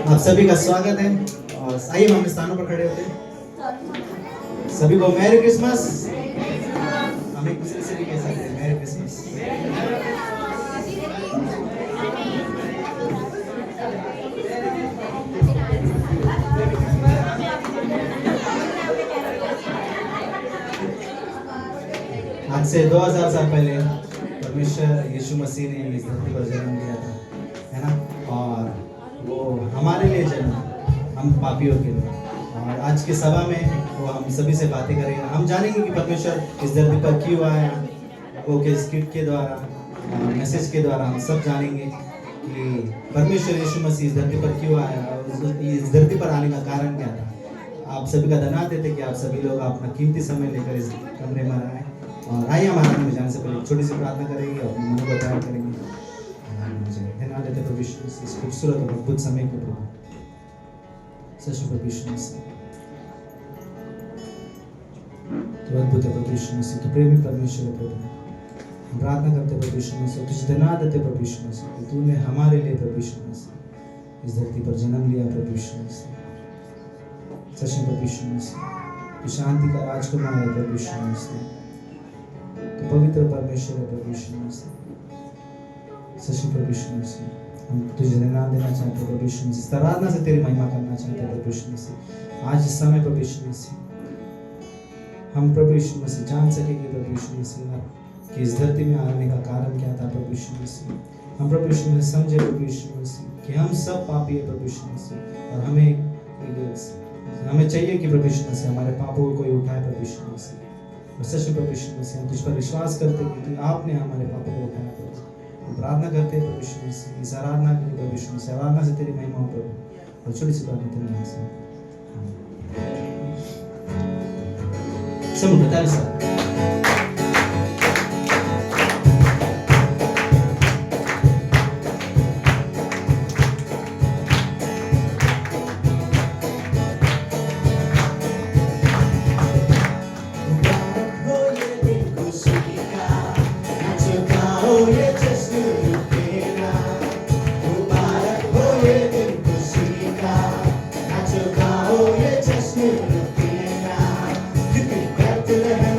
आप सभी का स्वागत है और आइए हम अपने स्थानों पर खड़े होते हैं। सभी को मैरी क्रिसमस। हम एक दूसरे से भी कह सकते हैं मैरी क्रिसमस। आज से 2000 साल पहले परमेश्वर यीशु मसीह ने इस धरती पर जन्म लिया था, है ना। और वो हमारे लिए जन्म, हम पापियों के लिए। और आज की सभा में वो हम सभी से बातें करेंगे। हम जानेंगे कि परमेश्वर इस धरती पर क्यों आया। वो किस किट के द्वारा, मैसेज के द्वारा हम सब जानेंगे कि परमेश्वर यीशु मसीह इस धरती पर क्यों आया और इस धरती पर आने का कारण क्या था। आप सभी का धन्यवाद देते कि आप सभी लोग अपना कीमती समय लेकर इस कमरे में आए। और आइए हम आराम में जाने से पहले छोटी सी प्रार्थना करेंगे और मन को तैयार करेंगे। धन्यवाद देते प्रभु यीशु इस खूबसूरत और अद्भुत समय को प्रभु। सच प्रभु यीशु मसीह तो अद्भुत है। प्रभु यीशु मसीह तो प्रेमी परमेश्वर है प्रभु। हम प्रार्थना करते प्रभु यीशु मसीह, तुझे धन्यवाद देते प्रभु यीशु मसीह कि तूने हमारे लिए प्रभु यीशु मसीह इस धरती पर जन्म लिया प्रभु यीशु मसीह। सच में प्रभु यीशु मसीह तो शांति का राजकुमार है प्रभु यीशु मसीह। तो पवित्र परमेश्वर है प्रभु यीशु मसीह। सच में प्रभु यीशु मसीह हम तुझे धन्यवाद देना चाहते हैं प्रभु यीशु मसीह। आराधना से तेरी महिमा करना चाहते हैं प्रभु यीशु मसीह। आज इस समय प्रभु यीशु मसीह हम प्रभु यीशु मसीह जान सकेंगे प्रभु यीशु मसीह कि इस धरती में आने का कारण क्या था प्रभु यीशु मसीह। हम प्रभु यीशु मसीह समझे प्रभु यीशु मसीह कि हम सब पापी है प्रभु यीशु मसीह। और हमें चाहिए कि प्रभु यीशु मसीह हमारे पापों को कोई उठाए प्रभु यीशु मसीह। और सच में प्रभु यीशु मसीह हम तुझ पर विश्वास करते हैं कि आपने हमारे पापों को उठाया प्रभु। हम प्रार्थना करते हैं प्रभु यीशु मसीह इस आराधना के लिए प्रभु यीशु मसीह। आराधना से तेरी महिमा हो प्रभु। और छोटी सी प्रार्थना तेरे नाम से सब बताए सर। Bethlehem,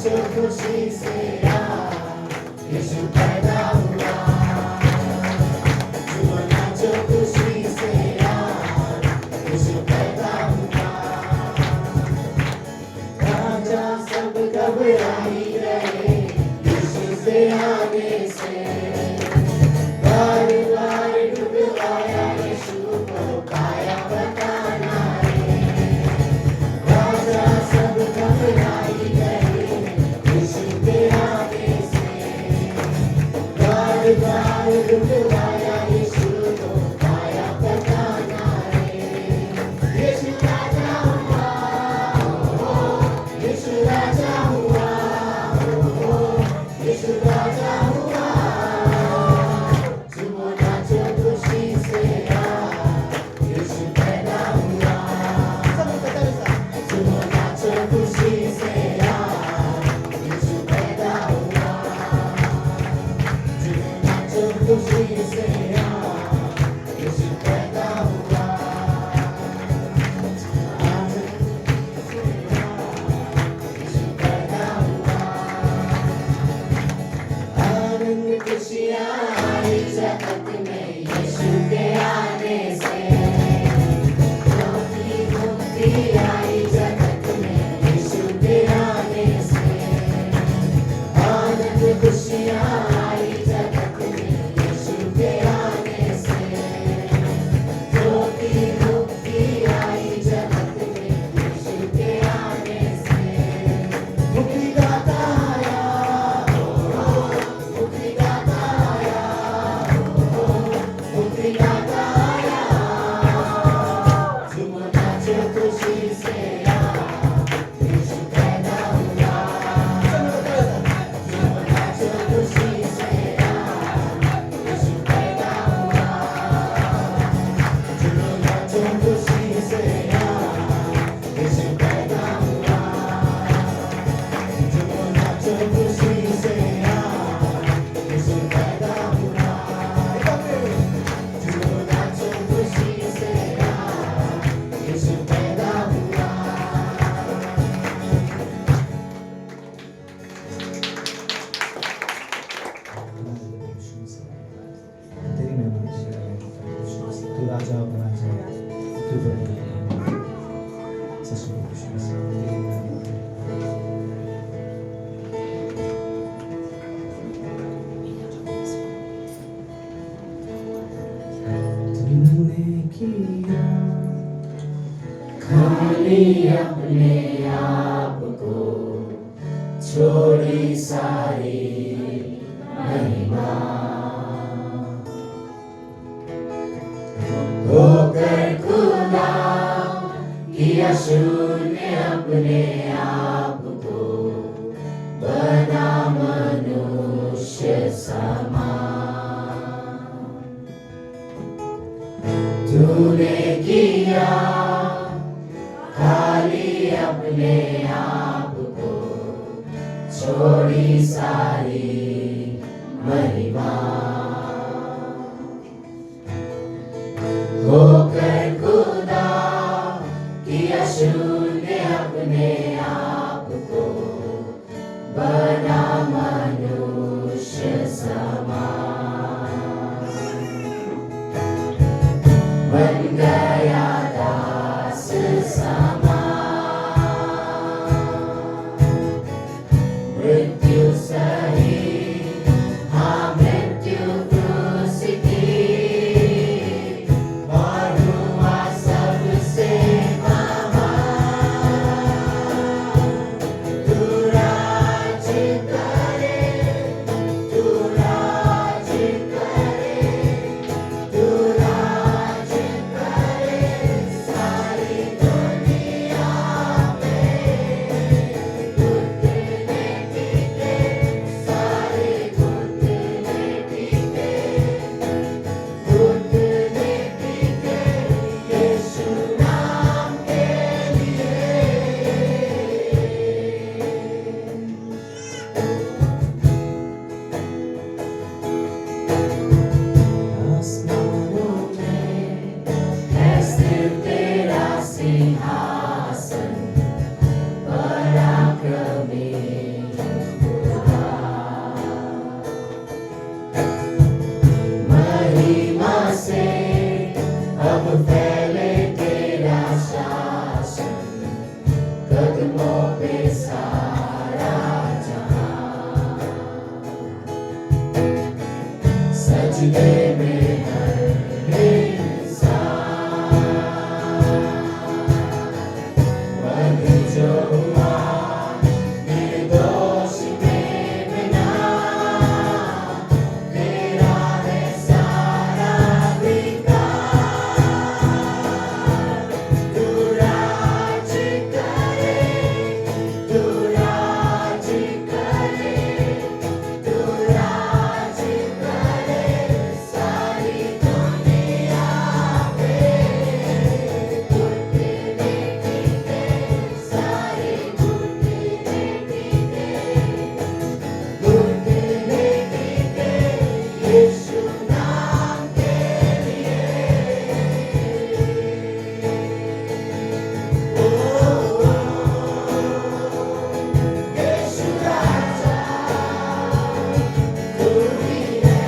नाचो खुशी से यीशु पैदा हुआ। झूमो नाचो खुशी से यीशु पैदा हुआ। राजा सब घबराई गए यीशु से आने से। बार बार डुबवाया यीशु को पाया बताना रे। राजा सब घबराई गए यीशु के आने से। बार बार डुबवाया यीशु को पाया बताना रे। यीशु राजा हुआ, यीशु राजा हुआ, यीशु राजा हुआ। झूमो नाचो खुशी से यीशु पैदा हुआ। झूमो नाचो खुशी से यीशु पैदा हुआ। झूमो नाचो खुशी से यीशु पैदा हुआ। यीशु पैदा हुआ। आनंद खुशियाँ आई जगत में यीशु के आने से। शांति मुक्ति आई जगत में यीशु के आने से। आनंद खुशियाँ आई जगत में यीशु के आने से। शांति मुक्ति आई जगत में यीशु के आने से। मुक्तिदाता आया, मुक्तिदाता आया, मुक्तिदाता आया। झूमो नाचो खुशी से यीशु पैदा हुआ। झूमो नाचो खुशी से यीशु पैदा हुआ। झूमो नाचो खुशी से यीशु पैदा हुआ। झूमो नाचो खुशी से यीशु पैदा हुआ। झूमो नाचो खुशी से यीशु पैदा हुआ। तेरी महिमा की तू राजा बना जाए, तू प्रभु सच में खुशी से तेरी महिमा। तूने किया खाली अपने आप को छोड़ी सारी महिमा। होकर खुदा किया शून्य अपने आप को। बना मनुष्य समान। तूने किया खाली अपने आप को छोड़ी सारी महिमा। होकर खुदा किया शून्य अपने आप को। बना मनुष्य समान। बन गया दास समान। मृत्यु सही, हाँ मृत्यु रास्ते में हर इंसान बन जो हुआ निर्दोष बेगुनाह, तेरा है सारा अधिकार। तू राज करे, तू राज करे, तू राज करे सारी दुनिया पे। घुटने टिके सारे घुटने टिके, घुटने टिके यीशु नाम के लिए। ओ यीशु राजा तू ही है।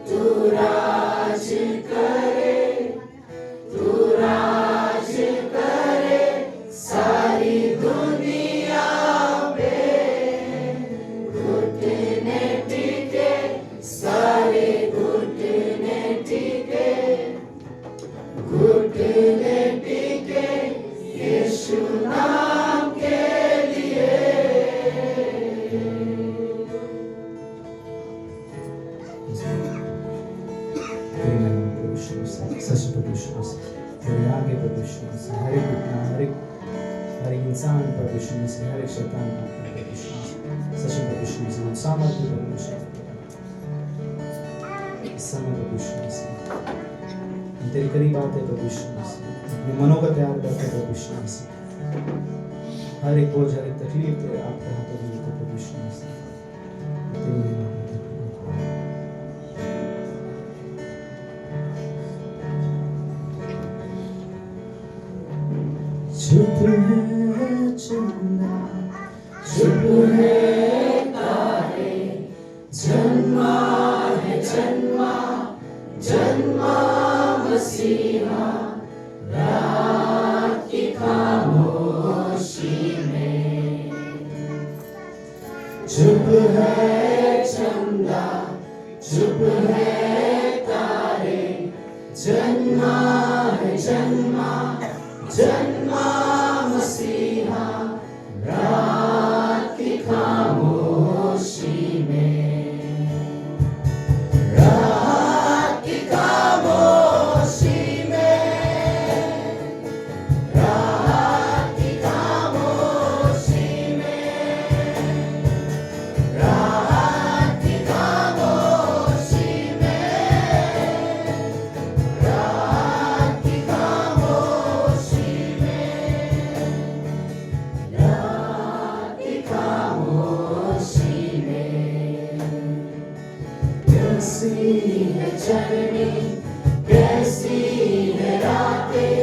तू राज करे, तू राज करे सारी दुनिया पे। घुटने टिके सारे घुटने टिके, घुटने टिके यीशु नाम के लिए। तेरे नाम प्रभु यीशु मसीह, सच प्रभु यीशु मसीह, तेरे आगे प्रभु यीशु मसीह, हर एक घटना, हर एक इंसान प्रभु यीशु मसीह, हर एक शैतान का प्रभु यीशु मसीह, सच प्रभु यीशु मसीह, हम सामर्थ्य प्रभु यीशु मसीह, इस समय प्रभु यीशु मसीह, हम तेरे करीब आते हैं प्रभु यीशु मसीह, अपने मनों को तैयार करते हैं प्रभु यीशु मसीह, हर एक बोझ, हर एक तकलीफ तेरे आपके हाथों में देते हैं प्रभु यीशु मसीह, तेरे नाम में चुप है चंदा, चुप है तारे, जन्मा है जन्मा, जन्मा मसीहा रात की खामोशी में। चुप है चंदा, चुप है तारे, जन्मा है जन्मा, जन्मा मसीहा रात की खामोशी में। रात की खामोशी में, रात की खामोशी में, रात की खामोशी में, रात की खामोशी में, रात की खामोशी में। कैसी है चरनी, कैसी है रातें,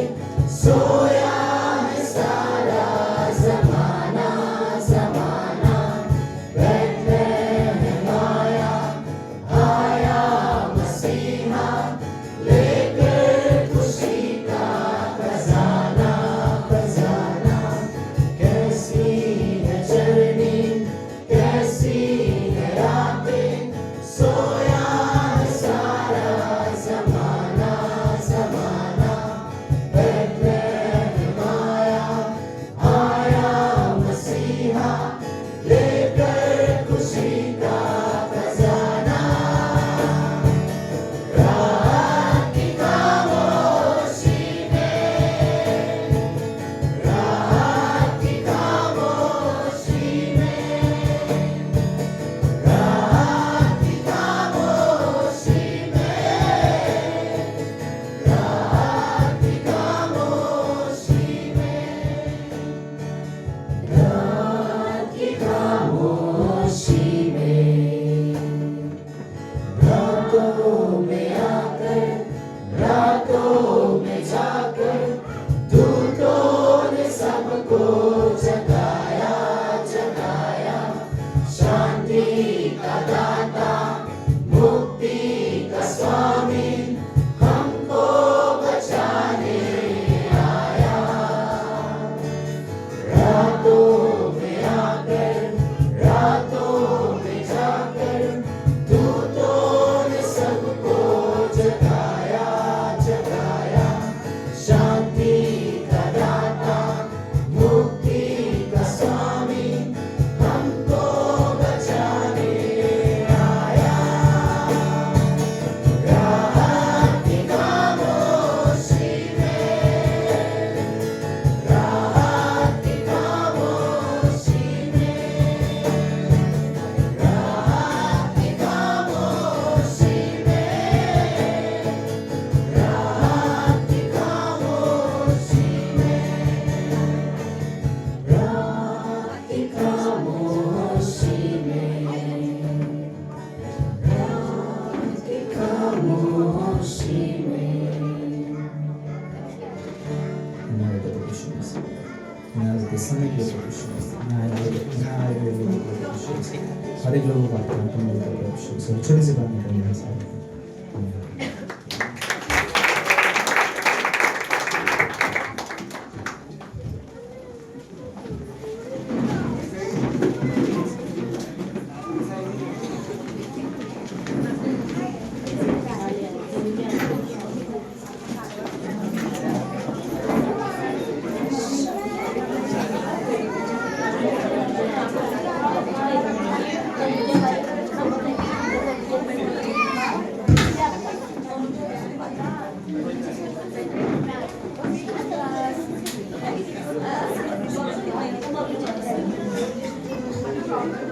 सोया है सारा ज़माना ज़माना। बैतलहम आया, आया मसीहा, लेकर खुशी का खजाना खजाना। कैसी है चरनी, कैसी है रातें, सोया है सारा ज़माना। हर एक लोगों को आपके हाथों में देता प्रभु यीशु मसीह। छोटी सी बात में बोलिए साथ में।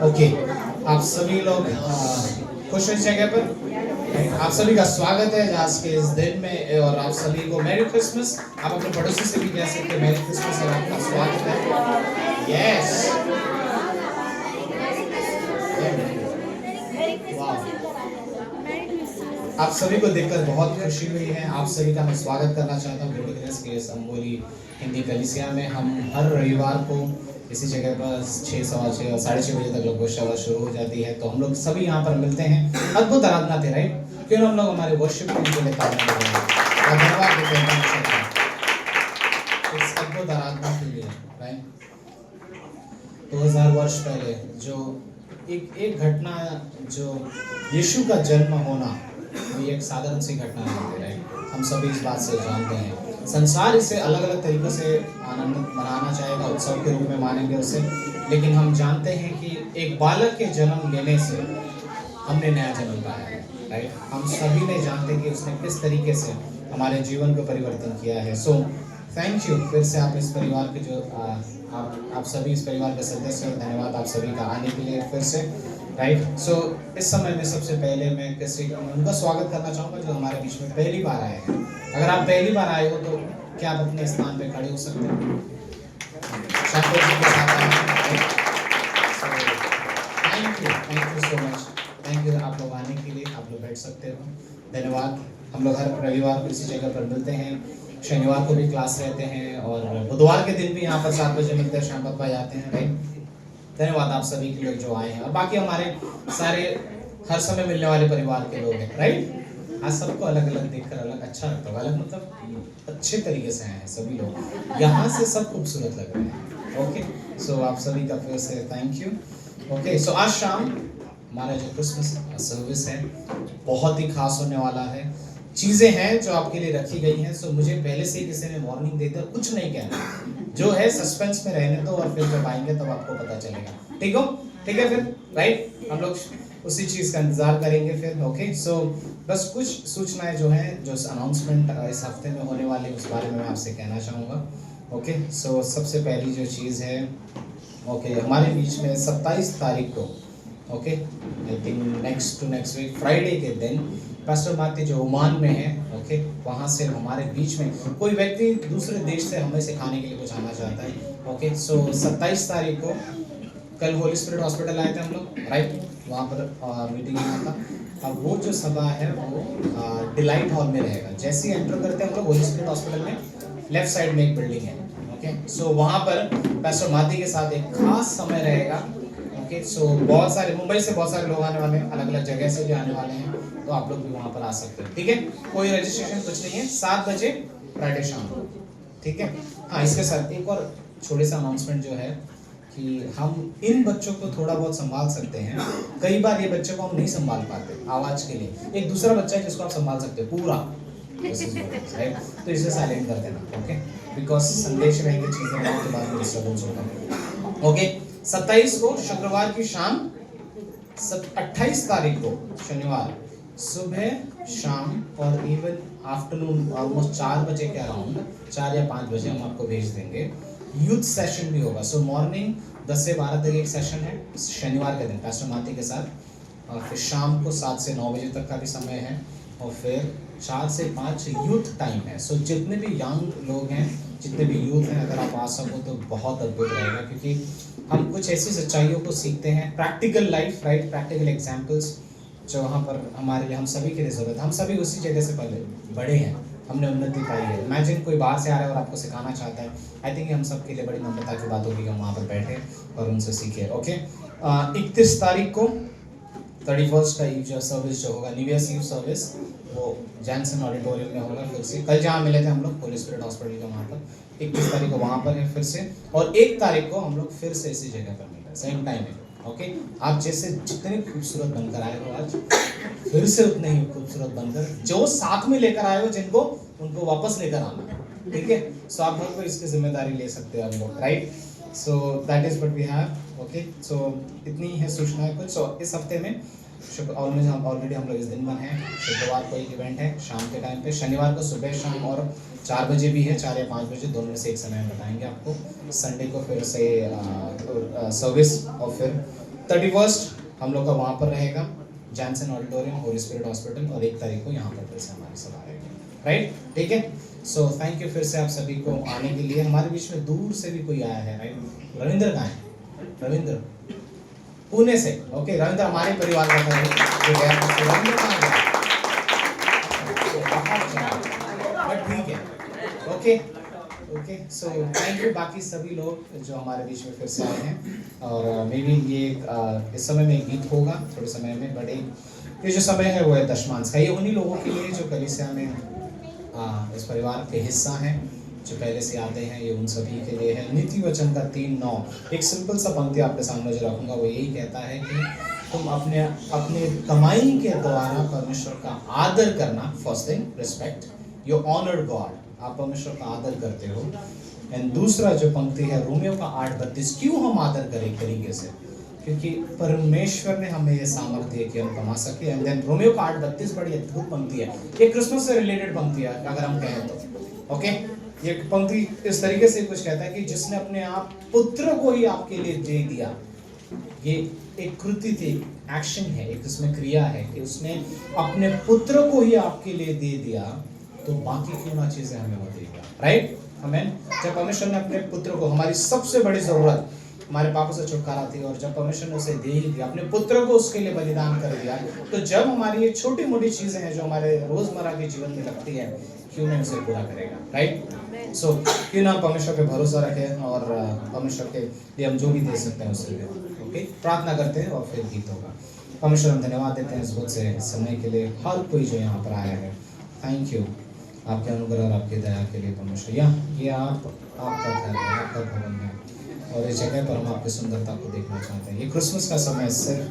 ओके, आप सभी लोग खुश हैं इस जगह पर। आप सभी का स्वागत है आज के इस दिन में और आप सभी को मैरी क्रिसमस। आप अपने पड़ोसी से भी कह सकते हैं मैरी क्रिसमस और आपका स्वागत है। यस, आप सभी को देखकर बहुत खुशी हुई है। आप सभी का मैं स्वागत करना चाहता हूँ ब्यूटी ग्रेस के संबोली हिंदी कलीसिया में। हम हर रविवार को इसी जगह पर 6, सवा 6 और 6:30 बजे तक लोग सेवा शुरू हो जाती है। तो हम लोग सभी यहाँ पर मिलते हैं। अद्भुत आराधना थे, राइट? क्यों हम लोग हमारे वर्शिप टीम के लिए तालियां बजाएं और धन्यवाद देते हैं इस अद्भुत आराधना के लिए, राइट? 2000 वर्ष पहले जो एक घटना, जो यीशु का जन्म होना, वो एक साधारण सी घटना नहीं है, राइट? हम सभी इस बात से जानते हैं। संसार इसे अलग अलग तरीकों से आनंद मनाना चाहेगा, उत्सव के रूप में मानेंगे उसे, लेकिन हम जानते हैं कि एक बालक के जन्म लेने से हमने नया जन्म पाया है, राइट? हम सभी ने जानते हैं कि उसने किस तरीके से हमारे जीवन को परिवर्तन किया है। सो थैंक यू फिर से आप इस परिवार के जो आप सभी इस परिवार के सदस्य हैं। धन्यवाद आप सभी का आने के लिए फिर से, राइट? सो इस समय में सबसे पहले मैं उनका स्वागत करना चाहूँगा जो हमारे बीच में पहली बार आए हैं। अगर आप पहली बार आए हो तो क्या आप अपने स्थान पे खड़े हो सकते हैं? Thank you so much, thank you आप लोग आने के लिए। आप लोग बैठ सकते हो, धन्यवाद। हम लोग हर रविवार को इसी जगह पर मिलते हैं। शनिवार को भी क्लास रहते हैं और बुधवार के दिन भी यहाँ पर 7 बजे मिलते हैं, शाम को आते हैं, राइट? धन्यवाद आप सभी के लोग जो आए हैं और बाकी हमारे सारे हर समय मिलने वाले परिवार के लोग हैं, राइट? आज सबको अलग अलग देखकर अलग अच्छा लगता है। अलग मतलब अच्छे तरीके से आए हैं सभी लोग, यहाँ से सब खूबसूरत लग रहे हैं। ओके, सो आप सभी का फिर से थैंक यू। ओके, सो आज शाम हमारा जो क्रिसमस सर्विस है बहुत ही खास होने वाला है। चीज़ें हैं जो आपके लिए रखी गई हैं। सो मुझे पहले से ही किसी ने वार्निंग दे दिया, कुछ नहीं कहना, जो है सस्पेंस में रहने दो और फिर जब आएंगे तब आपको पता चलेगा। ठीक हो? ठीक है फिर, राइट? हम लोग उसी चीज़ का इंतजार करेंगे फिर। ओके, सो बस कुछ सूचनाएं जो हैं, जो अनाउंसमेंट इस हफ्ते में होने वाली है उस बारे में मैं आपसे कहना चाहूँगा। ओके, सो सबसे पहली जो चीज़ है, ओके, हमारे बीच में 27 तारीख को, okay, I think next week Friday के दिन पास्टर माती जो ओमान में है, ओके, वहाँ से हमारे बीच में कोई व्यक्ति दूसरे देश से हमें सिखाने के लिए कुछ आना चाहता है। ओके, सो 27 तारीख को कल होली स्पिरिट हॉस्पिटल आए थे हम लोग, राइट? वहाँ पर मीटिंग हुआ था। अब वो जो सभा है वो डिलाइट हॉल में रहेगा। जैसे ही एंटर करते हैं हम लोग होली स्पिरिट हॉस्पिटल में, लेफ्ट साइड में एक बिल्डिंग है। ओके, सो वहाँ पर पास्टर माती के साथ एक खास समय रहेगा। ओके, सो बहुत सारे मुंबई से बहुत सारे लोग आने वाले हैं, अलग अलग जगह से भी आने वाले हैं, तो आप लोग भी वहाँ पर आ सकते हैं। ठीक है, कोई रजिस्ट्रेशन कुछ नहीं है। 7 बजे फ्राइडे शाम को, ठीक है? हाँ, इसके साथ एक और छोटे सा अनाउंसमेंट जो है कि हम इन बच्चों को थोड़ा बहुत संभाल सकते हैं। कई बार ये बच्चों को हम नहीं संभाल पाते आवाज़ के लिए। एक दूसरा बच्चा है जिसको आप संभाल सकते हो पूरा, तो इसे साइलेंट कर देना, ओके? बिकॉज संदेश रहेंगे, चीज़ें रहेंगी तो बाद में डिस्टर्बेंस होगा। ओके, 27 को शुक्रवार की शाम, 28 तारीख को शनिवार सुबह शाम और इवन आफ्टरनून ऑलमोस्ट 4 बजे के अराउंड, 4 या 5 बजे हम आपको भेज देंगे। यूथ सेशन भी होगा। सो मॉर्निंग 10 से 12 तक एक सेशन है शनिवार के दिन पास्टर माती के साथ, और फिर शाम को 7 से 9 बजे तक का भी समय है, और फिर 4 से 5 यूथ टाइम है। सो जितने भी यंग लोग हैं, जितने भी यूथ हैं, अगर आप आ सको तो बहुत अद्भुत रहेगा, क्योंकि हम कुछ ऐसी सच्चाइयों को सीखते हैं, practical life, right? Practical examples जो वहाँ पर हमारे लिए, हम सभी के लिए ज़रूरत है। हम सभी उसी जगह से पहले बड़े हैं, हमने उन्नति पाई है। इमेजिन कोई बाहर से आ रहा है और आपको सिखाना चाहता है, आई थिंक हम सब के लिए बड़ी नम्रता की बात होगी कि हम वहाँ पर बैठे और उनसे सीखे। ओके, 31 तारीख को 31st का ईव सर्विस जो होगा, न्यू ईयर्स ईव सर्विस, वो जैनसन ऑडिटोरियम में होगा। फिर से कल जहाँ मिले थे हम लोग होली स्पिरिट हॉस्पिटल के वहाँ पर, 31 तारीख को वहाँ पर है फिर से, और 1 तारीख को हम लोग फिर से इसी जगह पर मिल रहे हैं, सेम टाइम है। ओके, आप जैसे जितने खूबसूरत बनकर आए हो आज, फिर से उतने ही खूबसूरत बनकर जो साथ में लेकर आए हो जिनको, उनको वापस लेकर आना, ठीक है। सो आप लोग को इसकी जिम्मेदारी ले सकते हो हम लोग, right. So that is what we have. Okay, so इतनी है सूचनाएं कुछ। सो इस हफ्ते में ऑलरेडी हम लोग इस दिन में हैं, शुक्रवार को एक इवेंट है शाम के टाइम पे, शनिवार को सुबह शाम और 4 बजे भी है, 4 या 5 बजे, दोनों में से एक समय बताएंगे आपको। संडे को फिर से सर्विस, और फिर 31st हम लोग का वहाँ पर रहेगा Jansen auditorium Holi spirit hospital, और 1 तारीख को यहाँ पर फिर से हमारी सभा रहेगी, राइट, ठीक है। सो थैंक यू फिर से आप सभी को आने के लिए। हमारे बीच में दूर से भी कोई आया है, राइट। रविंद्र कहाँ है? रविंद्र पुणे से, ओके। रविंद्र हमारे परिवार का था, रविंद्र कहाँ गया? बट ठीक है, okay okay. So thank you बाकी सभी लोग जो हमारे बीच में फिर से आए हैं। और मे बी ये इस समय में एक गीत होगा थोड़े समय में, बट ये जो समय है वो है दशमांश का। ये उन्हीं लोगों के लिए जो कलीसिया में इस परिवार के हिस्सा हैं, जो पहले से आते हैं, ये उन सभी के लिए है। नीति वचन का 3:9 एक सिंपल सा पंक्ति आपके सामने जो रखूंगा, वो यही कहता है कि तुम अपने कमाई के द्वारा परमेश्वर का आदर करना, first thing respect, you honoured God, आप परमेश्वर का आदर करते हो। एंड दूसरा जो पंक्ति है रोमियो का 8:32, क्यों हम आदर करें एक तरीके से, क्योंकि परमेश्वर ने हमें ये सामर्थ्य दिया कि हम कमा सके। एंड देन रोमियो का 8:32 बड़ी अद्भुत पंक्ति है, ये क्रिसमस से रिलेटेड पंक्ति है अगर हम कहें तो, ओके। ये पंक्ति इस तरीके से कुछ कहता है कि जिसने अपने आप पुत्र को ही आपके लिए दे दिया, ये एक कृति थी, एक्शन है, एक इसमें क्रिया है कि उसने अपने पुत्र को ही आपके लिए दे दिया, तो बाकी क्यों ना चीजें हमें वो देगा, राइट, आमीन। जब परमेश्वर ने अपने पुत्र को, हमारी सबसे बड़ी जरूरत हमारे पापों से छुटकारा थी, और जब परमेश्वर ने उसे दे ही दिया, अपने पुत्र को उसके लिए बलिदान कर दिया, तो जब हमारी ये छोटी मोटी चीजें हैं जो हमारे रोजमर्रा के जीवन में लगती है, क्यों नहीं उसे पूरा करेगा, राइट। सो क्यों ना परमेश्वर पे भरोसा रखें और परमेश्वर के लिए हम जो भी दे सकते हैं उसके लिए, ओके। प्रार्थना करते हैं और फिर गीत होगा। परमेश्वर हम धन्यवाद देते हैं इस बहुत से समय के लिए, हर कोई जो यहाँ पर आया है, थैंक यू आपके अनुग्रह और आपकी दया के लिए परमेश्वर। ये आपका घर है, आपका भवन है, और इस जगह पर हम आपकी सुंदरता को देखना चाहते हैं। ये क्रिसमस का समय सिर्फ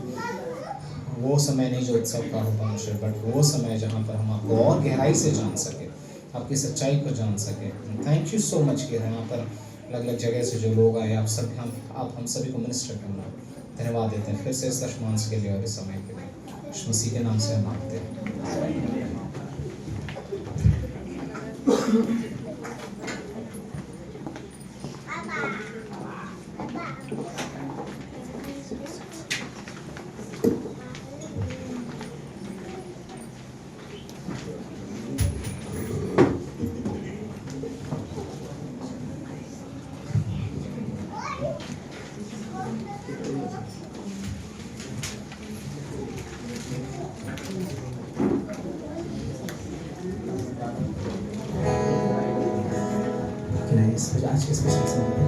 वो समय नहीं जो उत्सव का हो परमेश्वर, बट वो समय जहाँ पर हम आपको और गहराई से जान सके, आपकी सच्चाई को जान सके। थैंक यू सो मच कि यहाँ पर अलग अलग जगह से जो लोग आए, आप हम सभी को मिनिस्टर करना, धन्यवाद देते हैं फिर से इस दशमांश के लिए और इस समय के लिए, यीशु मसीह के नाम से हम मांगते हैं। आज के स्पेशल समय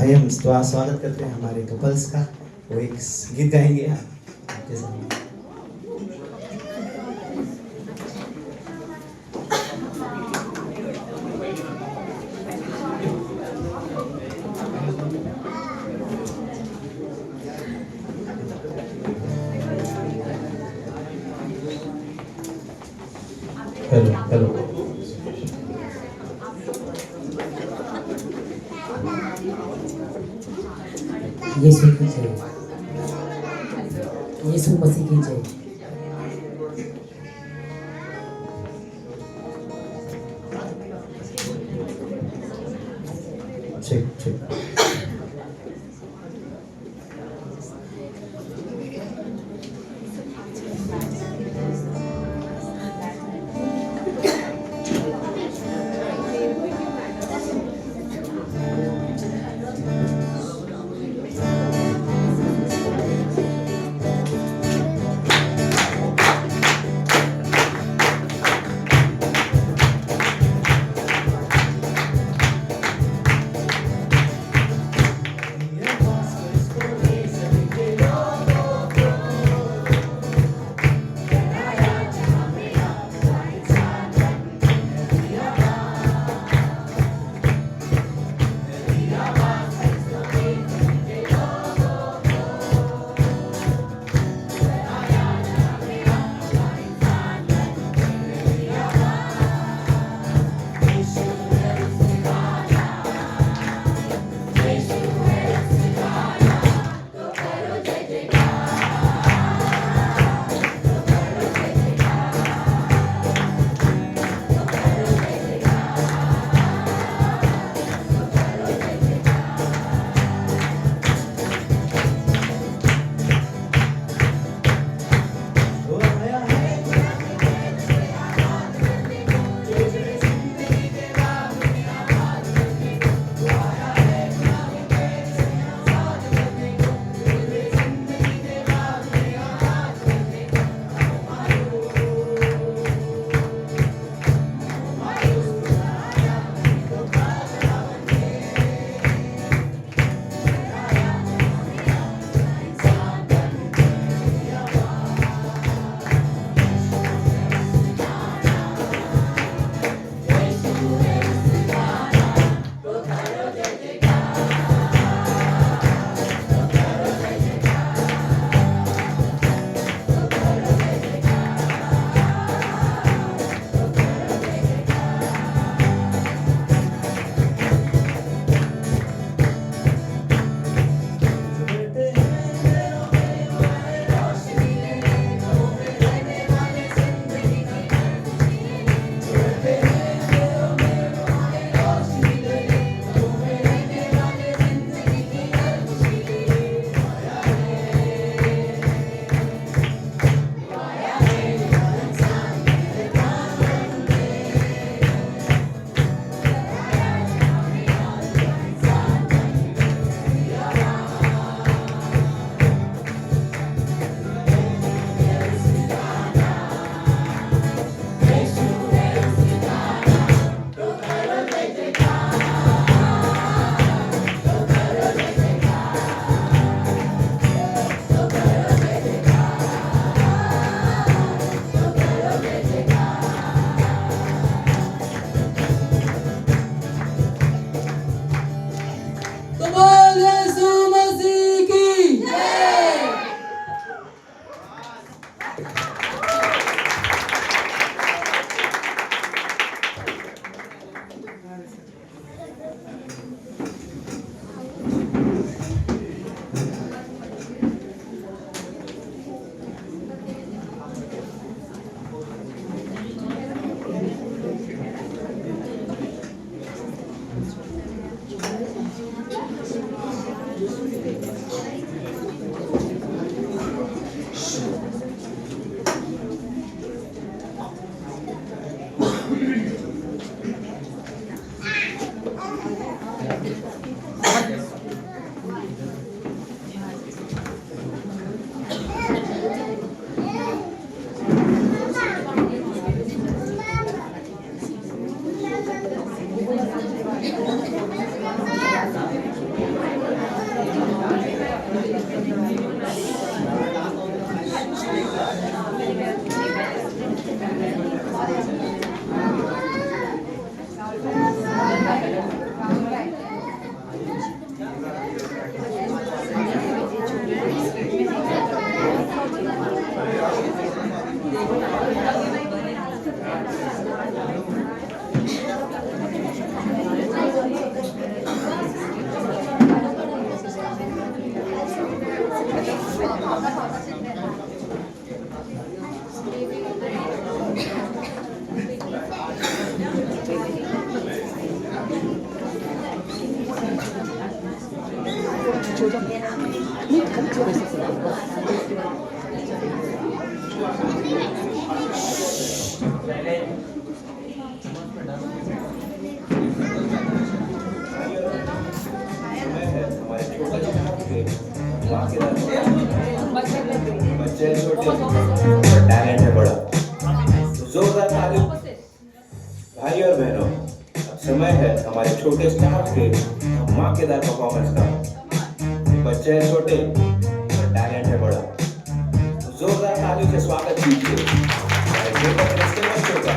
आइए हम स्वागत करते हैं हमारे कपल्स का। वो एक गीत गाएंगे। जैसा हेलो हेलो यीशु की जय, यीशु मसीह की जय। ठीक ठीक बच्चे छोटे और टैलेंट है बड़ा। जोरदार ताली। भाई और बहनों, अब समय है हमारे छोटे स्टाफ के धमाकेदार परफॉर्मेंस का। बच्चे हैं छोटे और टैलेंट है बड़ा। जोरदार तालियों से स्वागत कीजिए हमारे बच्चों का।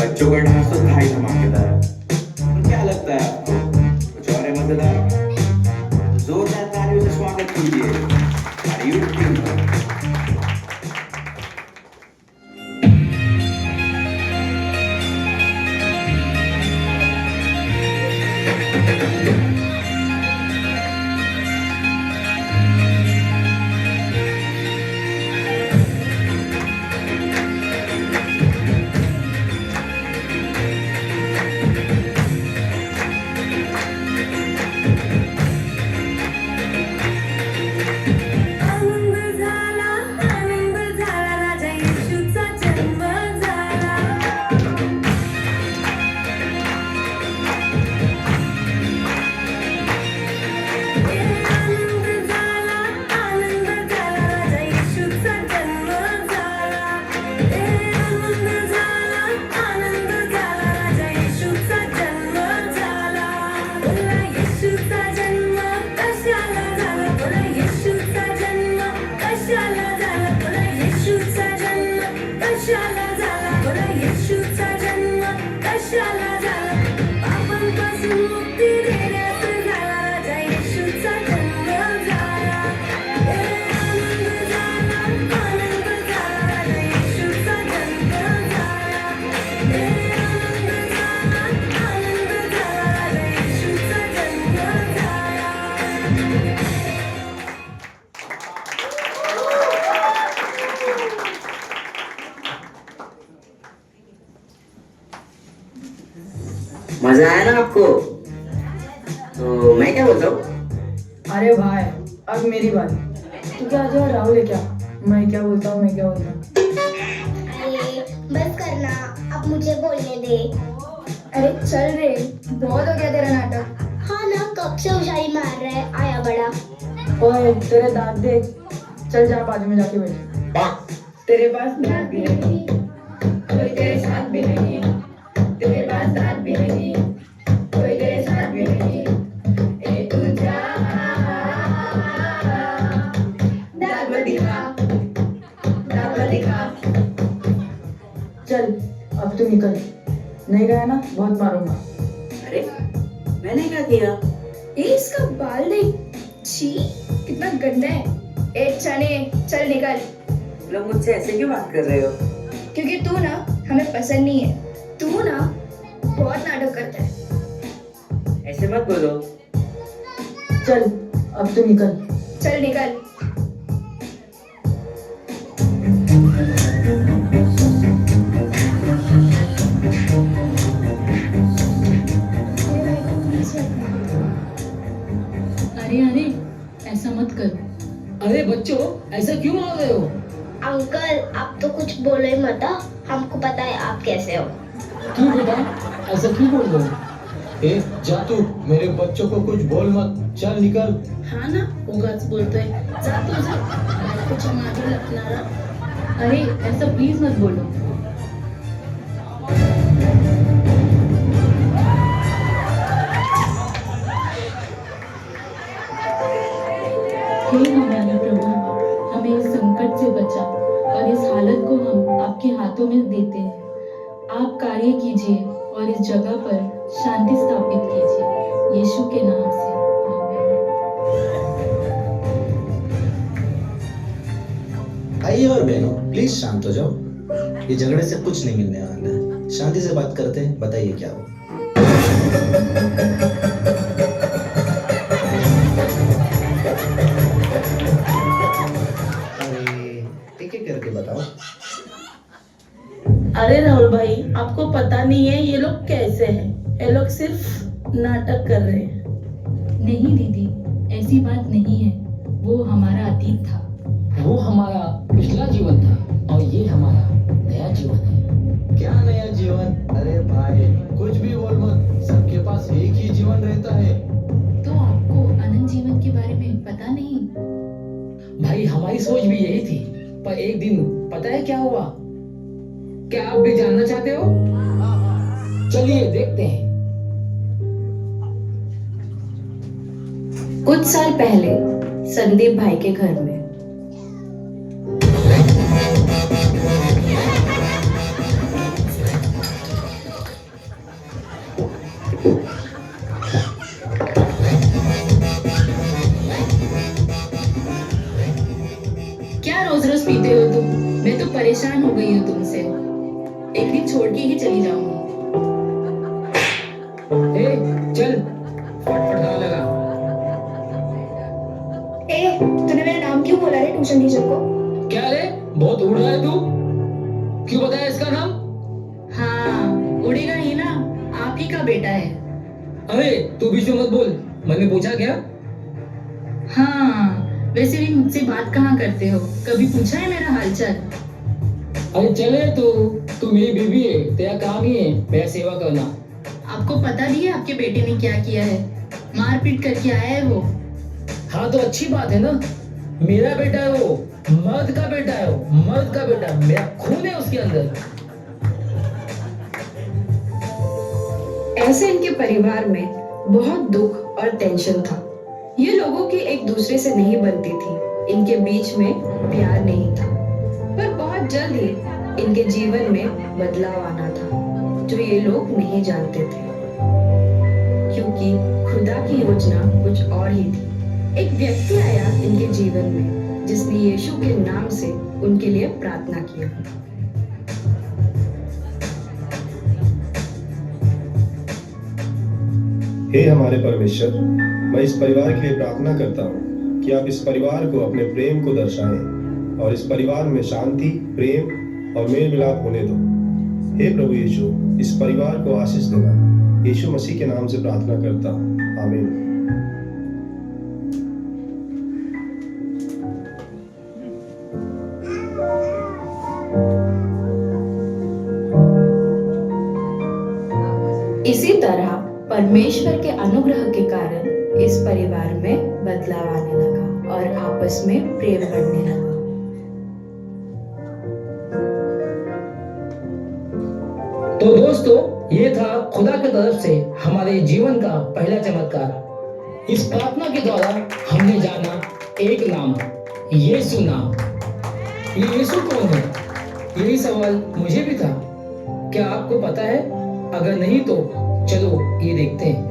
बच्चों का डांस तो था ही धमाकेदार। और क्या लगता है आपको, कुछ और है मजेदार? जोरदार तालियों से स्वागत कीजिए हमारी यूथ टीम का। मजा आया ना आपको? तो मैं क्या बोलता हूँ? अरे भाई अब मेरी बात। तू क्या जो राहुल है क्या? मैं क्या बोलता हूँ? अरे बस करना, अब मुझे बोलने दे। अरे चल रे, बहुत हो गया तेरा नाटक। हाँ ना, कब से उछाली मार रहा है, आया बड़ा। ओए तेरे दांत देख, चल जा बाजू में जाके बैठ। तेरे पास दांत भी नहीं, कोई तेरे साथ भी नहीं। तेरे पास दांत भी नहीं, कोई तेरे साथ भी नहीं। ए तू जा, दांत मत दिखा, दांत मत दिखा। चल अब तू निकल, नहीं गया ना बहुत मारूंगा। अरे मैंने क्या किया? इसका बाल देख, छी कितना गंदा है। ए चने चल निकल। लोग मुझसे ऐसे क्यों बात कर रहे हो? क्योंकि तू ना हमें पसंद नहीं है। तू ना बहुत नाटक करता है। ऐसे मत बोलो। चल अब तू निकल। चल निकल। अरे अरे ऐसा मत करो। अरे बच्चों ऐसा क्यों मार रहे हो? अंकल आप तो कुछ बोलो ही मत, हमको पता है आप कैसे हो। क्यों बेटा ऐसा क्यों बोल रहे हो? ए जा तू, मेरे बच्चों को कुछ बोल मत, चल निकल। हाँ ना उगाच बोलतोय, जा तू जा, बायकोच्या मागे लपणारा। अरे ऐसा प्लीज मत बोलो। हे हमारे प्रभु, हमें इस संकट से बचा और इस हालत को हम आपके हाथों में देते हैं। आप कार्य कीजिए और इस जगह पर शांति स्थापित कीजिए, यीशु के नाम से आमीन। आइए और बहनों प्लीज शांत हो जाओ, ये झगड़े से कुछ नहीं मिलने वाला है। शांति से बात करते हैं, बताइए क्या हो। एक एक करके बताओ। अरे राहुल भाई, आपको पता नहीं है ये लोग कैसे हैं? ये लोग सिर्फ नाटक कर रहे हैं। नहीं दीदी, ऐसी बात नहीं है, वो हमारा अतीत था। वो हमारा पिछला जीवन था और ये हमारा नया जीवन है। क्या नया जीवन? अरे भाई कुछ भी बोल मत, सबके पास एक ही जीवन रहता है। तो आपको अनंत जीवन के बारे में पता नहीं? भाई हमारी सोच भी यही थी, पर एक दिन पता है क्या हुआ? क्या आप भी जानना चाहते हो? चलिए देखते हैं। कुछ साल पहले संदीप भाई के घर में क्या रोज रोज पीते हो तुम? मैं तो परेशान हो गई हूँ तुमसे। एक दिन छोड़ के ही चली जाऊंगी। ए चल, फटफट खाना लगा। ए तूने मेरा नाम क्यों बोला रे ट्यूशन टीचर को? क्या रे, बहुत उड़ रहा है तू? क्यों बताया इसका नाम? हाँ उड़ेगा ही ना, आप ही का बेटा है। अरे तू बीच में मत बोल, मैंने पूछा क्या? हाँ वैसे भी मुझसे बात कहाँ करते हो, कभी पूछा है मेरा हालचाल? अरे चले तू मेरी बीवी है, तेरा काम ही है मेरा सेवा करना। आपको पता नहीं है आपके बेटे ने क्या किया है? मारपीट करके आया है वो। हाँ तो अच्छी बात है ना, मेरा बेटा है वो, मर्द का बेटा है वो, मर्द का बेटा, मेरा खून है उसके अंदर। ऐसे इनके परिवार में बहुत दुख और टेंशन था। ये लोगों की एक दूसरे से नहीं बनती थी, इनके बीच में प्यार नहीं था। पर बहुत जल्द ही इनके जीवन में बदलाव आना था, जो ये लोग नहीं जानते थे, क्योंकि खुदा की योजना कुछ और ही थी। एक व्यक्ति आया इनके जीवन में जिसने यीशु के नाम से उनके लिए प्रार्थना किया। हे हमारे परमेश्वर, मैं इस परिवार के लिए प्रार्थना करता हूँ कि आप इस परिवार को अपने प्रेम को दर्शाएं और इस परिवार में शांति, प्रेम और मेल मिलाप होने दो। हे प्रभु यीशु, इस परिवार को आशीष देना। यीशु मसीह के नाम से प्रार्थना करता हूँ, आमीन। इसी तरह परमेश्वर के अनुग्रह के कारण इस परिवार में बदलाव आने लगा और आपस में प्रेम बढ़ने लगा। तो दोस्तों, ये था खुदा की तरफ से हमारे जीवन का पहला चमत्कार। इस प्रार्थना के द्वारा हमने जाना एक नाम, यीशु नाम। ये यीशु कौन है? यही सवाल मुझे भी था। क्या आपको पता है? अगर नहीं तो चलो ये देखते हैं।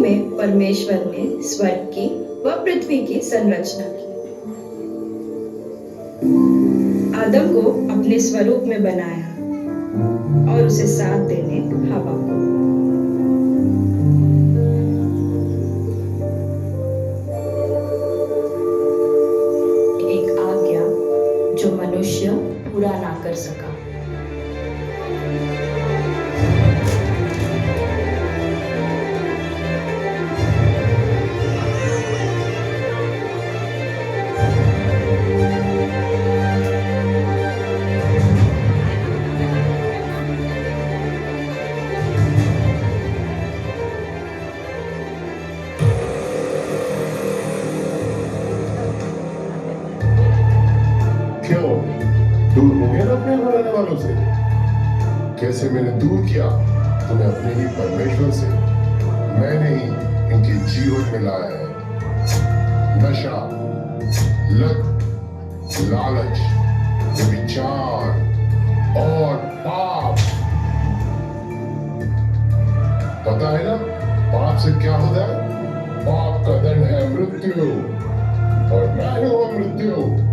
में परमेश्वर ने स्वर्ग की व पृथ्वी की संरचना की। आदम को अपने स्वरूप में बनाया और उसे साथ देने हवा को। एक आज्ञा जो मनुष्य पूरा ना कर सका। क्यों दूर हो गया ना अपने बनाने वालों से? कैसे मैंने दूर किया तुम्हें अपने ही परमेश्वर से? मैंने ही इनके जीवन में लाया है नशा, लत, लालच, विचार और पाप। पता है ना पाप से क्या होता है? पाप का दंड है मृत्यु और मैं हूं मृत्यु।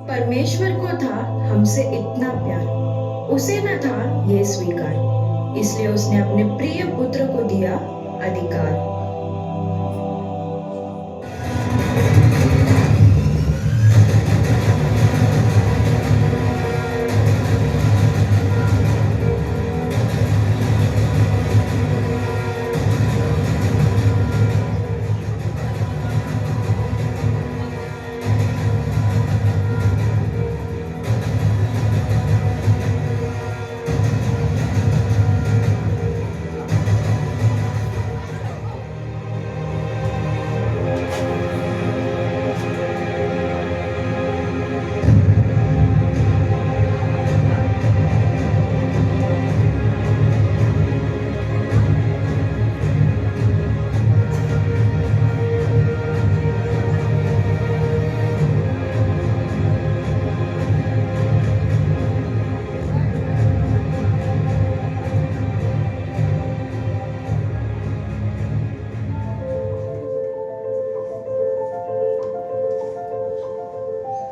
परमेश्वर को था हमसे इतना प्यार, उसे न था यह स्वीकार, इसलिए उसने अपने प्रिय पुत्र को दिया अधिकार।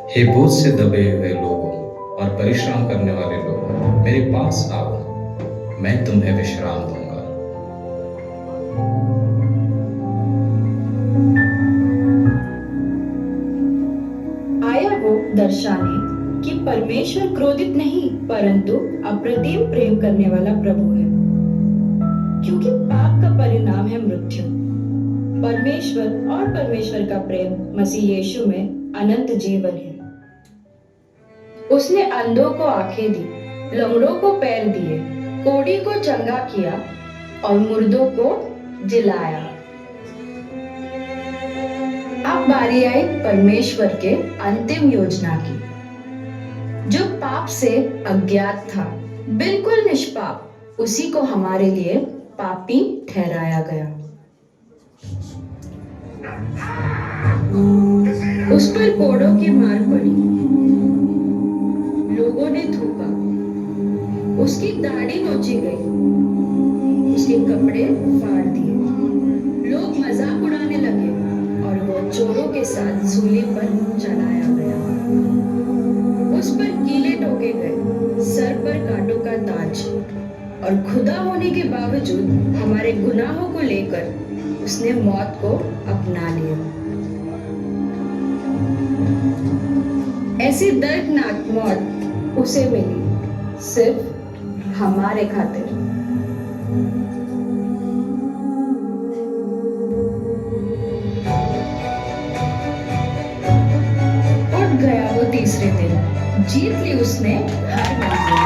हे बोझ से दबे हुए लोगों और परिश्रम करने वाले लोगों, मेरे पास आओ, मैं तुम्हें विश्राम दूंगा। आया वो दर्शाने कि परमेश्वर क्रोधित नहीं परंतु अप्रतिम प्रेम करने वाला प्रभु है, क्योंकि पाप का परिणाम है मृत्यु। परमेश्वर और परमेश्वर का प्रेम मसीह यीशु में अनंत जीवन है। उसने अंधों को आंखें दी, लंगड़ों को पैर दिए, कोढ़ी को चंगा किया और मुर्दों को जिलाया। अब बारी आई परमेश्वर के अंतिम योजना की। जो पाप से अज्ञात था, बिल्कुल निष्पाप, उसी को हमारे लिए पापी ठहराया गया। उस पर कोड़ों की मार पड़ी, लोगों ने थूका, उसकी दाढ़ी नोची गई, उसके कपड़े फाड़ दिए, लोग मजाक उड़ाने लगे और वो चोरों के साथ सूली पर चढ़ाया गया। उस पर कीले ठोके गए, सर पर कांटों का ताज, और खुदा होने के बावजूद हमारे गुनाहों को लेकर उसने मौत को अपना लिया। ऐसी दर्दनाक मौत उसे मिली सिर्फ हमारे खातिर। उठ गया वो तीसरे दिन, जीत ली उसने हार मान ली।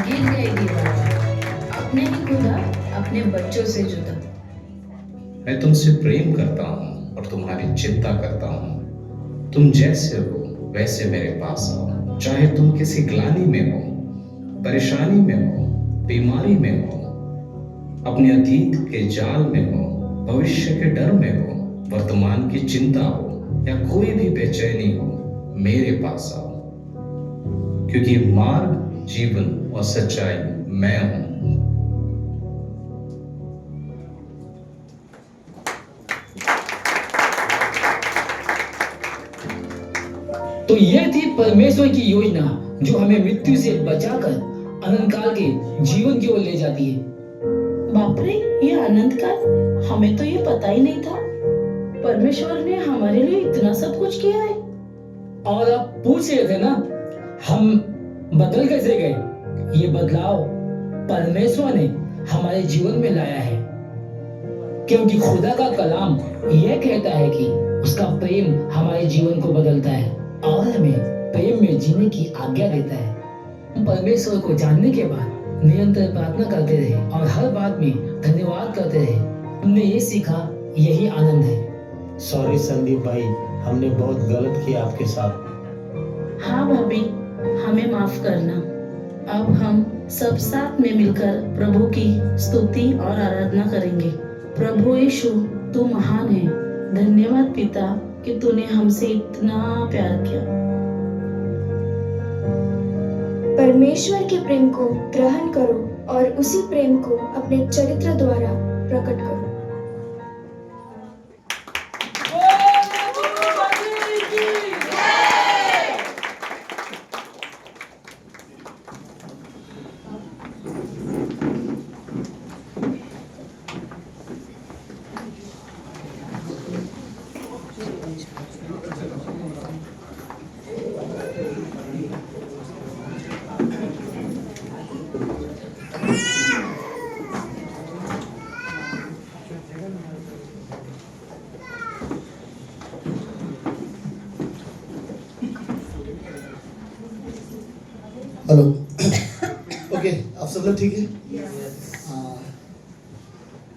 गिर गई दीवार, अपने ही खुदा अपने बच्चों से जुदा। मैं तुमसे प्रेम करता हूँ और तुम्हारी चिंता करता हूँ। तुम जैसे हो वैसे मेरे पास आओ, चाहे तुम किसी ग्लानि में हो, परेशानी में हो, बीमारी में हो, अपने अतीत के जाल में हो, भविष्य के डर में हो, वर्तमान की चिंता हो या कोई भी बेचैनी हो, मेरे पास आओ, क्योंकि मार्ग, जीवन और सच्चाई मैं हूं। तो ये थी परमेश्वर की योजना जो हमें मृत्यु से बचाकर अनंत काल के जीवन की ओर ले जाती है। बाप रे, ये अनंत काल, हमें तो ये पता ही नहीं था। परमेश्वर ने हमारे लिए इतना सब कुछ किया है। और आप पूछ रहे थे ना, हम बदल कैसे गए? ये बदलाव परमेश्वर ने हमारे जीवन में लाया है, क्योंकि खुदा का कलाम यह कहता है कि उसका प्रेम हमारे जीवन को बदलता है और हमें प्रेम में जीने की आज्ञा देता है। हम परमेश्वर को जानने के बाद निरंतर प्रार्थना करते रहे और हर बात में धन्यवाद करते रहे। हमने ये सीखा, यही आनंद है। सॉरी संदीप भाई, हमने बहुत गलत किया आपके साथ। हाँ भाभी, हमें माफ करना। अब हम सब साथ में मिलकर प्रभु की स्तुति और आराधना करेंगे। प्रभु यीशु, तू महान है। धन्यवाद पिता कि तूने हमसे इतना प्यार किया। परमेश्वर के प्रेम को ग्रहण करो और उसी प्रेम को अपने चरित्र द्वारा प्रकट करो। हेलो। ओके, आप सब लोग ठीक है?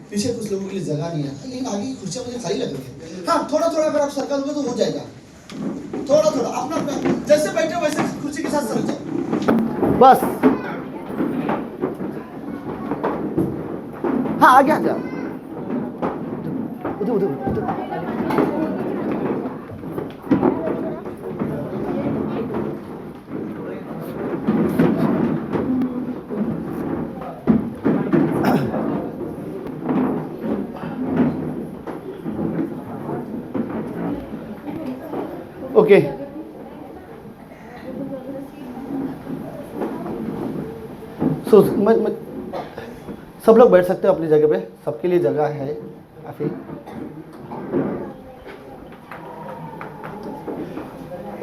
पीछे कुछ लोगों के लिए जगह नहीं है, लेकिन आगे की कुर्सियाँ मुझे खाली लग रही है। हाँ, थोड़ा थोड़ा अगर आप सर्कल होगा तो हो जाएगा। थोड़ा थोड़ा अपना अपना जैसे बैठे हो वैसे कुर्सी के साथ सर जाओ बस। हाँ, आगे आ जाओ। उधर उधर उधर। ओके, सो सब लोग बैठ सकते हो अपनी जगह पे, सबके लिए जगह है काफ़ी।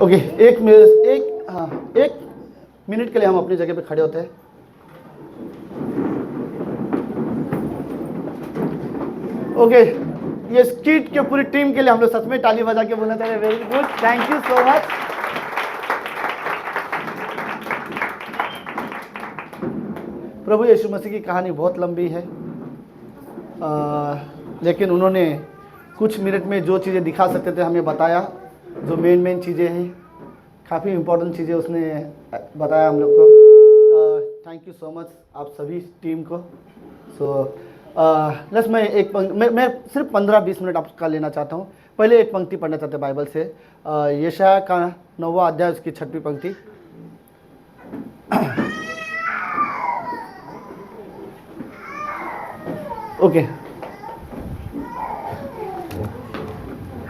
ओके, एक मिनट के लिए हम अपनी जगह पे खड़े होते हैं। ओके, ये स्किट के पूरी टीम के लिए हम लोग सच में ताली बजा के बोलना चाहिए। Very good, thank you so much. प्रभु यीशु मसीह की कहानी बहुत लंबी है, लेकिन उन्होंने कुछ मिनट में जो चीज़ें दिखा सकते थे हमें बताया। जो मेन चीज़ें हैं, काफ़ी इम्पोर्टेंट चीज़ें उसने बताया हम लोग को। थैंक यू सो मच आप सभी टीम को। बस मैं सिर्फ 15-20 मिनट आपका लेना चाहता हूँ। पहले एक पंक्ति पढ़ना चाहते हैं बाइबल से, यशायाह का 9वां अध्याय उसकी 6वीं पंक्ति। ओके,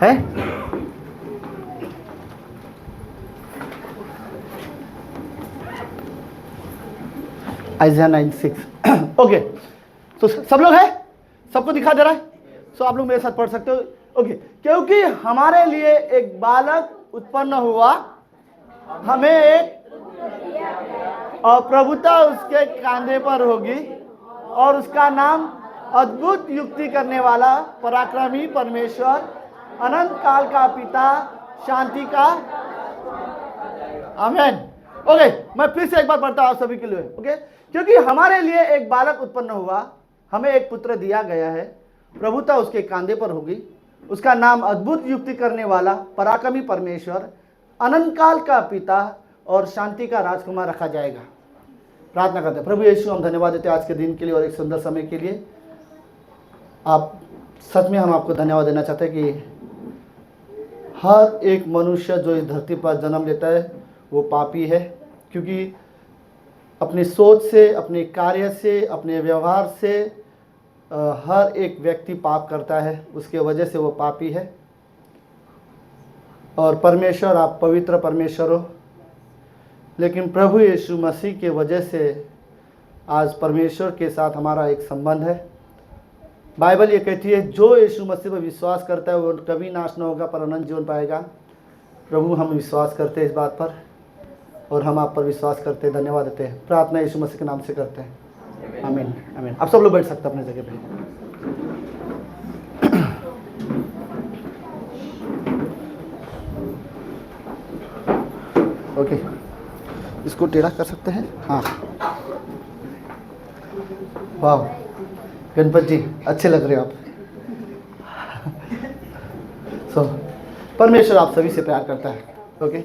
है आइज़ाया 9:6। ओके, तो सब लोग हैं, सबको दिखा दे रहा है? सो आप लोग मेरे साथ पढ़ सकते हो। ओके, क्योंकि हमारे लिए एक बालक उत्पन्न हुआ, हमें एक और प्रभुता उसके कांधे पर होगी और उसका नाम अद्भुत युक्ति करने वाला, पराक्रमी परमेश्वर, अनंत काल का पिता, शांति का। आमीन। ओके, मैं फिर से एक बार पढ़ता हूँ आप सभी के लिए। ओके, क्योंकि हमारे लिए एक बालक उत्पन्न हुआ, हमें एक पुत्र दिया गया है, प्रभुता उसके कांधे पर होगी, उसका नाम अद्भुत युक्ति करने वाला, पराक्रमी परमेश्वर, अनंत काल का पिता और शांति का राजकुमार रखा जाएगा। प्रार्थना करते हैं। प्रभु यीशु, हम धन्यवाद देते हैं आज के दिन के लिए और एक सुंदर समय के लिए। आप सच में हम आपको धन्यवाद देना चाहते हैं कि हर एक मनुष्य जो इस धरती पर जन्म लेता है वो पापी है, क्योंकि अपनी सोच से, अपने कार्य से, अपने व्यवहार से हर एक व्यक्ति पाप करता है, उसके वजह से वो पापी है। और परमेश्वर, आप पवित्र परमेश्वर हो, लेकिन प्रभु यीशु मसीह के वजह से आज परमेश्वर के साथ हमारा एक संबंध है। बाइबल ये कहती है जो यीशु मसीह पर विश्वास करता है वो कभी नाश न होगा पर अनंत जीवन पाएगा। प्रभु हम विश्वास करते हैं इस बात पर और हम आप पर विश्वास करते हैं। धन्यवाद देते हैं। प्रार्थना यीशु मसीह के नाम से करते हैं। आमीन आमीन। आप सब लोग बैठ सकते हैं अपने जगह पे। ओके, इसको टेढ़ा कर सकते हैं। हाँ, वाह गणपत जी अच्छे लग रहे हो आप। परमेश्वर आप सभी से प्यार करता है। ओके,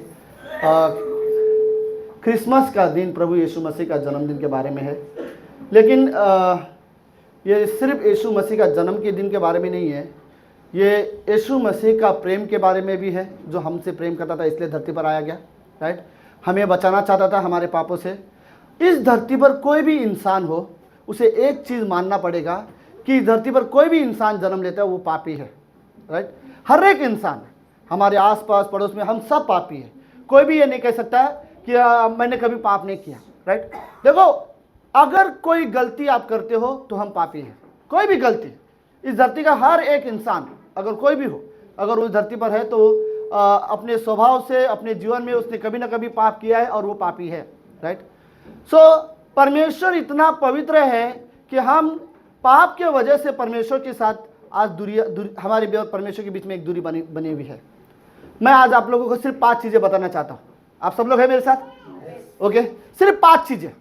क्रिसमस का दिन प्रभु यीशु मसीह का जन्मदिन के बारे में है, लेकिन ये सिर्फ यीशु मसीह का जन्म के दिन के बारे में नहीं है, ये यीशु मसीह का प्रेम के बारे में भी है, जो हमसे प्रेम करता था इसलिए धरती पर आया गया। राइट, हमें बचाना चाहता था हमारे पापों से। इस धरती पर कोई भी इंसान हो, उसे एक चीज़ मानना पड़ेगा कि इस धरती पर कोई भी इंसान जन्म लेता है वो पापी है। राइट, हर एक इंसान, हमारे आसपास पड़ोस में हम सब पापी है। कोई भी ये नहीं कह सकता कि मैंने कभी पाप नहीं किया। राइट, देखो अगर कोई गलती आप करते हो तो हम पापी हैं। कोई भी गलती, इस धरती का हर एक इंसान अगर कोई भी हो, अगर उस धरती पर है तो अपने स्वभाव से, अपने जीवन में उसने कभी ना कभी पाप किया है और वो पापी है। राइट, सो परमेश्वर इतना पवित्र है कि हम पाप के वजह से परमेश्वर के साथ आज हमारे और परमेश्वर के बीच में एक दूरी बनी हुई है। मैं आज आप लोगों को सिर्फ 5 चीज़ें बताना चाहता हूँ। आप सब लोग हैं मेरे साथ? ओके, सिर्फ 5 चीज़ें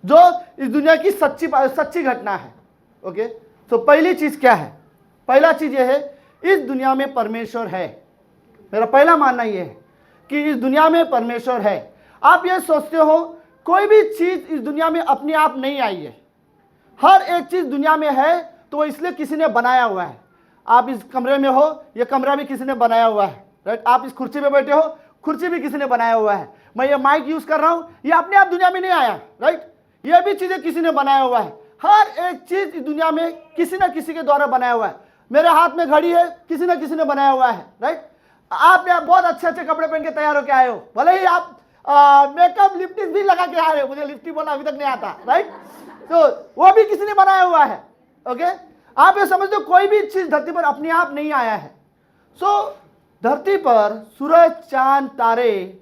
जो इस दुनिया की सच्ची घटना है। ओके, तो पहली चीज़ क्या है? पहला चीज़ ये है, इस दुनिया में परमेश्वर है। मेरा पहला मानना ये है कि इस दुनिया में परमेश्वर है। आप ये सोचते हो कोई भी चीज़ इस दुनिया में अपने आप नहीं आई है। हर एक चीज़ दुनिया में है तो वो इसलिए किसी ने बनाया हुआ है। आप इस कमरे में हो, ये कमरा भी किसी ने बनाया हुआ है। राइट, आप इस कुर्सी पे बैठे हो, कुर्सी भी किसी ने बनाया हुआ है। मैं ये माइक यूज़ कर रहा हूँ, ये अपने आप दुनिया में नहीं आया। राइट, ये भी चीज़ें किसी ने बनाया हुआ है। हर एक चीज़ इस दुनिया में किसी न किसी के द्वारा बनाया हुआ है। मेरे हाथ में घड़ी है, किसी न किसी ने बनाया हुआ है। राइट, आप बहुत अच्छे अच्छे कपड़े पहन के तैयार होकर आए हो, भले ही आप मेकअप लिपस्टिक भी लगा के आ रहे हो, मुझे लिपस्टिक बोलना अभी तक नहीं आता। राइट, तो वो भी किसी ने बनाया हुआ है। ओके, आप ये समझते हो कोई भी चीज धरती पर अपने आप नहीं आया है। सो धरती पर सूरज, चांद, तारे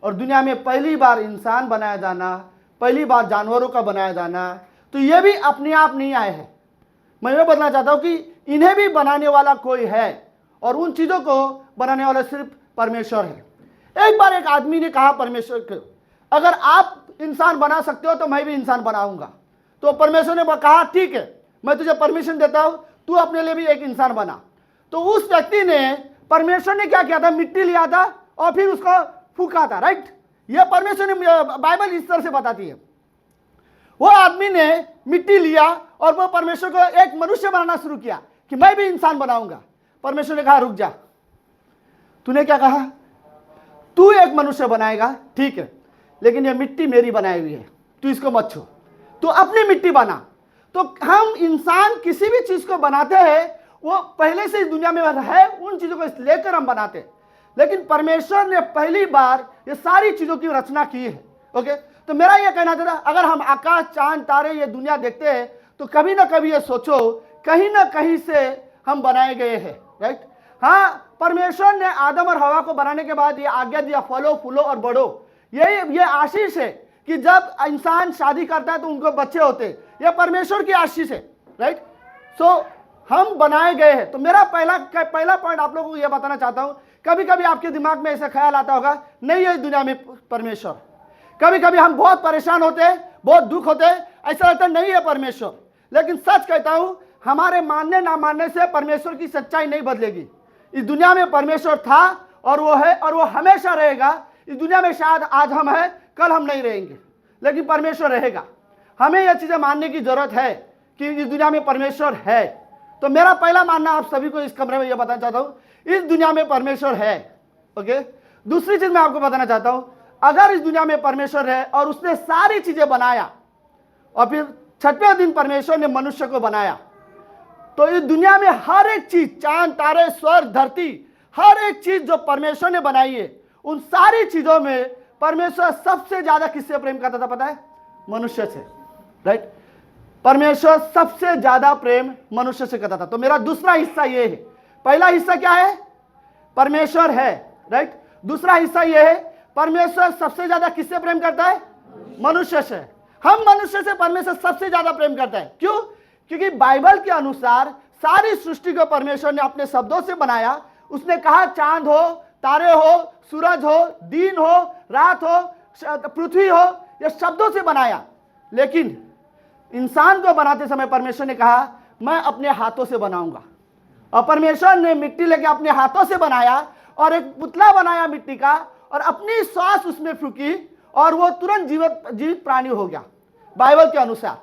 और दुनिया में पहली बार इंसान बनाया जाना, पहली बार जानवरों का बनाया जाना, तो ये भी अपने आप नहीं आए हैं। मैं ये बताना चाहता हूँ कि इन्हें भी बनाने वाला कोई है और उन चीज़ों को बनाने वाला सिर्फ परमेश्वर है। एक बार एक आदमी ने कहा परमेश्वर को, अगर आप इंसान बना सकते हो तो मैं भी इंसान बनाऊंगा। तो परमेश्वर ने कहा ठीक है, मैं तुझे परमिशन देता हूं, तू अपने लिए भी एक इंसान बना। तो उस व्यक्ति ने, परमेश्वर ने क्या किया था, मिट्टी लिया था और फिर उसको फूका था। राइट, यह परमेश्वर ने, बाइबल इस तरह से बताती है। वो आदमी ने मिट्टी लिया और वो परमेश्वर को एक मनुष्य बनाना शुरू किया कि मैं भी इंसान बनाऊंगा। परमेश्वर ने कहा रुक जा, तूने क्या कहा, तू एक मनुष्य बनाएगा, ठीक है, लेकिन ये मिट्टी मेरी बनाई हुई है, तू इसको मत छू, तू अपनी मिट्टी बना। तो हम इंसान किसी भी चीज को बनाते हैं वो पहले से इस दुनिया में है, उन चीजों को लेकर हम बनाते हैं, लेकिन परमेश्वर ने पहली बार ये सारी चीजों की रचना की है। ओके, तो मेरा ये कहना था, अगर हम आकाश, चांद, तारे, ये दुनिया देखते हैं तो कभी ना कभी ये सोचो कहीं ना कहीं से हम बनाए गए हैं। राइट, हाँ, परमेश्वर ने आदम और हवा को बनाने के बाद ये आज्ञा दिया, फलो फूलो और बढ़ो। ये आशीष है कि जब इंसान शादी करता है तो उनको बच्चे होते हैं, ये परमेश्वर की आशीष है। राइट, सो हम बनाए गए हैं। तो मेरा पहला पॉइंट आप लोगों को यह बताना चाहता हूं, कभी कभी आपके दिमाग में ऐसा ख्याल आता होगा नहीं है इस दुनिया में परमेश्वर। कभी कभी हम बहुत परेशान होते हैं, बहुत दुख होते हैं, ऐसा लगता है नहीं है परमेश्वर। लेकिन सच कहता हूं, हमारे मानने ना मानने से परमेश्वर की सच्चाई नहीं बदलेगी। इस दुनिया में परमेश्वर था और वो है और वो हमेशा रहेगा। इस दुनिया में शायद आज हम हैं, कल हम नहीं रहेंगे, लेकिन परमेश्वर रहेगा। हमें यह चीजें मानने की जरूरत है कि इस दुनिया में परमेश्वर है। तो मेरा पहला मानना आप सभी को इस कमरे में यह बताना चाहता हूं, इस दुनिया में परमेश्वर है। ओके, दूसरी चीज मैं आपको बताना चाहता हूं, अगर इस दुनिया में परमेश्वर है और उसने सारी चीजें बनाया और फिर छठवें दिन परमेश्वर ने मनुष्य को बनाया, तो इस दुनिया में हर एक चीज, चांद तारे स्वर्ग धरती, हर एक चीज जो परमेश्वर ने बनाई है, उन सारी चीजों में परमेश्वर सबसे ज्यादा किससे प्रेम करता था पता है? मनुष्य से। राइट, परमेश्वर सबसे ज्यादा प्रेम मनुष्य से करता था। तो मेरा दूसरा हिस्सा ये है, पहला हिस्सा क्या है? परमेश्वर है। राइट, दूसरा हिस्सा ये है, परमेश्वर सबसे ज्यादा किससे प्रेम करता है? मनुष्य से। हम मनुष्य से परमेश्वर सबसे ज्यादा प्रेम करता है। क्यों? क्योंकि बाइबल के अनुसार सारी सृष्टि को परमेश्वर ने अपने शब्दों से बनाया। उसने कहा चांद हो, तारे हो, सूरज हो, दिन हो, रात हो, पृथ्वी हो, ये शब्दों से बनाया। लेकिन इंसान को बनाते समय परमेश्वर ने कहा मैं अपने हाथों से बनाऊंगा। और परमेश्वर ने मिट्टी लेके अपने हाथों से बनाया और एक पुतला बनाया मिट्टी का और अपनी सांस उसमें फूकी और वो तुरंत जीवित प्राणी हो गया बाइबल के अनुसार।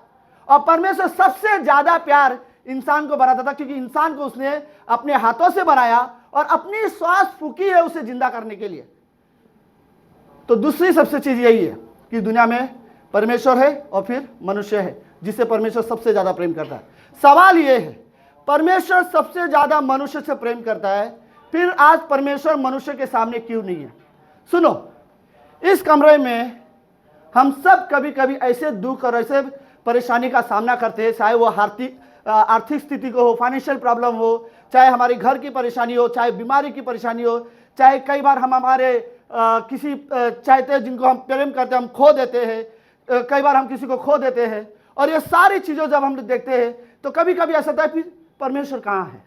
और परमेश्वर सबसे ज्यादा प्यार इंसान को बनाता था क्योंकि इंसान को उसने अपने हाथों से बनाया और अपनी श्वास फूकी है उसे जिंदा करने के लिए। तो दूसरी सबसे चीज यही है कि दुनिया में परमेश्वर है और फिर मनुष्य है जिसे परमेश्वर सबसे ज्यादा प्रेम करता है। सवाल यह है, परमेश्वर सबसे ज्यादा मनुष्य से प्रेम करता है, फिर आज परमेश्वर मनुष्य के सामने क्यों नहीं है? सुनो, इस कमरे में हम सब कभी कभी ऐसे दुख और ऐसे परेशानी का सामना करते हैं, चाहे वो आर्थिक स्थिति को हो, फाइनेंशियल प्रॉब्लम हो, चाहे हमारी घर की परेशानी हो, चाहे बीमारी की परेशानी हो, चाहे कई बार हम हमारे किसी चाहते हैं जिनको हम प्रेम करते हैं हम खो देते हैं, कई बार हम किसी को खो देते हैं। और ये सारी चीज़ों जब हम देखते हैं तो कभी कभी ऐसा होता है फिर परमेश्वर कहाँ है?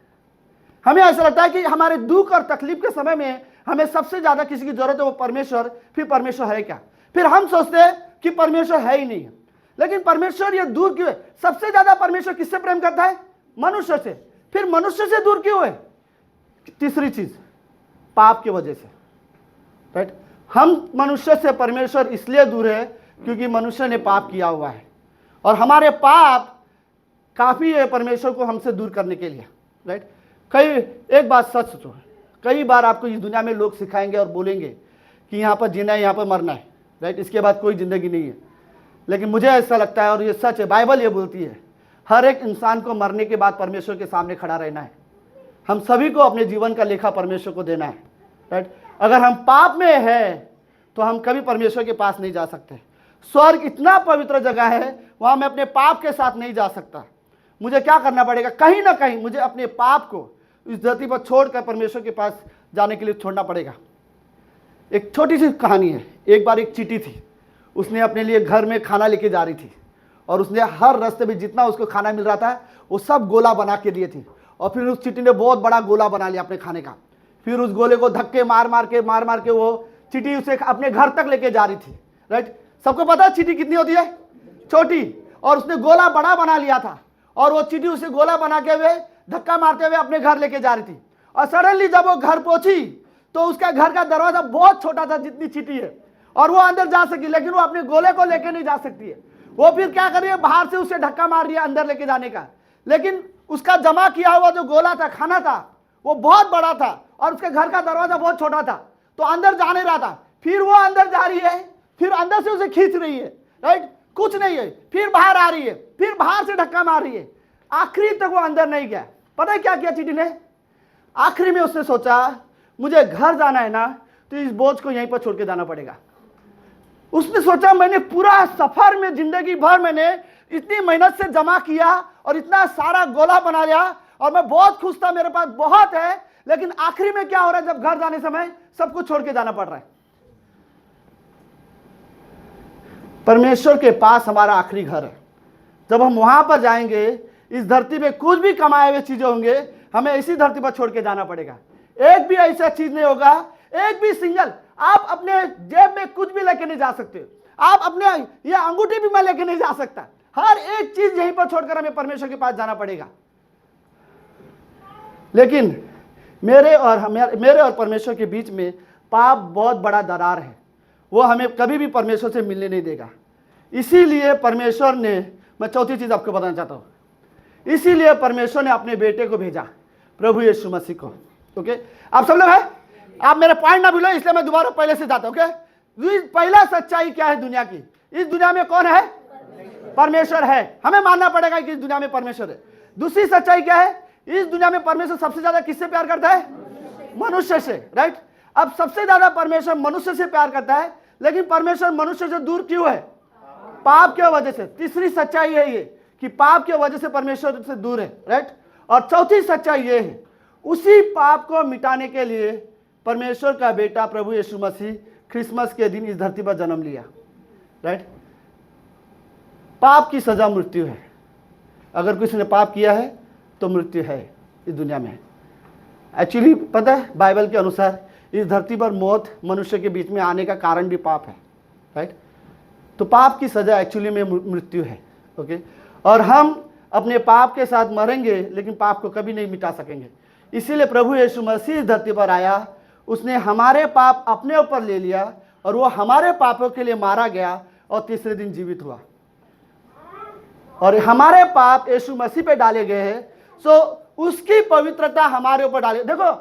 हमें ऐसा लगता है कि हमारे दुख और तकलीफ के समय में हमें सबसे ज़्यादा किसी की जरूरत है वो परमेश्वर। फिर परमेश्वर है क्या? फिर हम सोचते हैं कि परमेश्वर है ही नहीं है। लेकिन परमेश्वर ये दूर क्यों है? सबसे ज्यादा परमेश्वर किससे प्रेम करता है? मनुष्य से। फिर मनुष्य से दूर क्यों है? तीसरी चीज, पाप की वजह से। राइट, हम मनुष्य से परमेश्वर इसलिए दूर है क्योंकि मनुष्य ने पाप किया हुआ है और हमारे पाप काफी है परमेश्वर को हमसे दूर करने के लिए। राइट, एक बात सच सोचो, कई बार आपको इस दुनिया में लोग सिखाएंगे और बोलेंगे कि यहाँ पर जीना है, यहाँ पर मरना है। राइट, इसके बाद कोई जिंदगी नहीं है। लेकिन मुझे ऐसा लगता है और ये सच है, बाइबल ये बोलती है हर एक इंसान को मरने के बाद परमेश्वर के सामने खड़ा रहना है। हम सभी को अपने जीवन का लेखा परमेश्वर को देना है। राइट, अगर हम पाप में है तो हम कभी परमेश्वर के पास नहीं जा सकते। स्वर्ग इतना पवित्र जगह है, वहां मैं अपने पाप के साथ नहीं जा सकता। मुझे क्या करना पड़ेगा? कहीं ना कहीं मुझे अपने पाप को इस धरती पर छोड़कर परमेश्वर के पास जाने के लिए छोड़ना पड़ेगा। एक छोटी सी कहानी है। एक बार एक चींटी थी, उसने अपने लिए घर में खाना लेके जा रही थी और उसने हर रास्ते में जितना उसको खाना मिल रहा था वो सब गोला बना के दिए थे। और फिर उस चींटी ने बहुत बड़ा गोला बना लिया अपने खाने का। फिर उस गोले को धक्के मार मार के वो चींटी उसे अपने घर तक लेके जा रही थी। राइट, सबको पता है चींटी कितनी होती है? छोटी। और उसने गोला बड़ा बना लिया था और वो चींटी उसे गोला बना के हुए धक्का मारते हुए अपने घर लेके जा रही थी। और सडनली जब वो घर पहुंची तो उसका घर का दरवाजा बहुत छोटा था जितनी चींटी है, और वो अंदर जा सकी लेकिन वो अपने गोले को लेके नहीं जा सकती है। वो फिर क्या कर रही है? बाहर से उसे धक्का मार रही है अंदर लेके जाने का। लेकिन उसका जमा किया हुआ जो गोला था, खाना था, वो बहुत बड़ा था और उसके घर का दरवाजा बहुत छोटा था, तो अंदर जा नहीं रहा था। फिर वो अंदर जा रही है, फिर अंदर से उसे खींच रही है। राइट, कुछ नहीं है। फिर बाहर आ रही है, फिर बाहर से धक्का मार रही है। आखिरी तक वो अंदर नहीं गया। पता है क्या किया चींटी ने? आखिरी में उसने सोचा मुझे घर जाना है ना, तो इस बोझ को यहीं पर छोड़ के जाना पड़ेगा। उसने सोचा मैंने पूरा सफर में जिंदगी भर मैंने इतनी मेहनत से जमा किया और इतना सारा गोला बना लिया और मैं बहुत खुश था, मेरे पास बहुत है, लेकिन आखिरी में क्या हो रहा है? जब घर जाने समय सब कुछ छोड़ के जाना पड़ रहा है। परमेश्वर के पास हमारा आखिरी घर है। जब हम वहां पर जाएंगे, इस धरती पे कुछ भी कमाए हुए चीजें होंगे, हमें इसी धरती पर छोड़ के जाना पड़ेगा। एक भी ऐसा चीज नहीं होगा, एक भी सिंगल, आप अपने जेब में कुछ भी लेके नहीं जा सकते। आप अपने ये अंगूठी भी मैं लेके नहीं जा सकता। हर एक चीज यहीं पर छोड़कर हमें परमेश्वर के पास जाना पड़ेगा। लेकिन मेरे और परमेश्वर के बीच में पाप बहुत बड़ा दरार है, वो हमें कभी भी परमेश्वर से मिलने नहीं देगा। इसीलिए परमेश्वर ने, मैं चौथी चीज आपको बताना चाहता हूं, इसीलिए परमेश्वर ने अपने बेटे को भेजा, प्रभु यीशु मसीह को। ओके, आप सब लोग हैं? आप मेरे पॉइंट ना भूलो, इसलिए मैं दोबारा पहले से जाता हूं। ओके, पहला सच्चाई क्या है दुनिया की? इस दुनिया में कौन है? परमेश्वर है। हमें मानना पड़ेगा कि इस दुनिया में परमेश्वर है। दूसरी सच्चाई क्या है? इस दुनिया में परमेश्वर सबसे ज्यादा किससे प्यार करता है? मनुष्य से, राइट? अब सबसे ज्यादा परमेश्वर मनुष्य से प्यार करता है, लेकिन परमेश्वर मनुष्य से दूर क्यों है? पाप की वजह से। तीसरी सच्चाई है ये कि पाप की वजह से परमेश्वर से दूर है, राइट? और चौथी सच्चाई ये है, उसी पाप को मिटाने के लिए परमेश्वर का बेटा प्रभु यीशु मसीह क्रिसमस के दिन इस धरती पर जन्म लिया, राइट? पाप की सजा मृत्यु है। अगर किसी ने पाप किया है तो मृत्यु है इस दुनिया में। एक्चुअली पता है, बाइबल के अनुसार इस धरती पर मौत मनुष्य के बीच में आने का कारण भी पाप है, राइट? तो पाप की सजा एक्चुअली में मृत्यु है, ओके? और हम अपने पाप के साथ मरेंगे, लेकिन पाप को कभी नहीं मिटा सकेंगे। इसीलिए प्रभु यीशु मसीह इस धरती पर आया, उसने हमारे पाप अपने ऊपर ले लिया और वो हमारे पापों के लिए मारा गया और तीसरे दिन जीवित हुआ। और हमारे पाप यीशु मसीह पे डाले गए हैं, सो उसकी पवित्रता हमारे ऊपर डाले। देखो,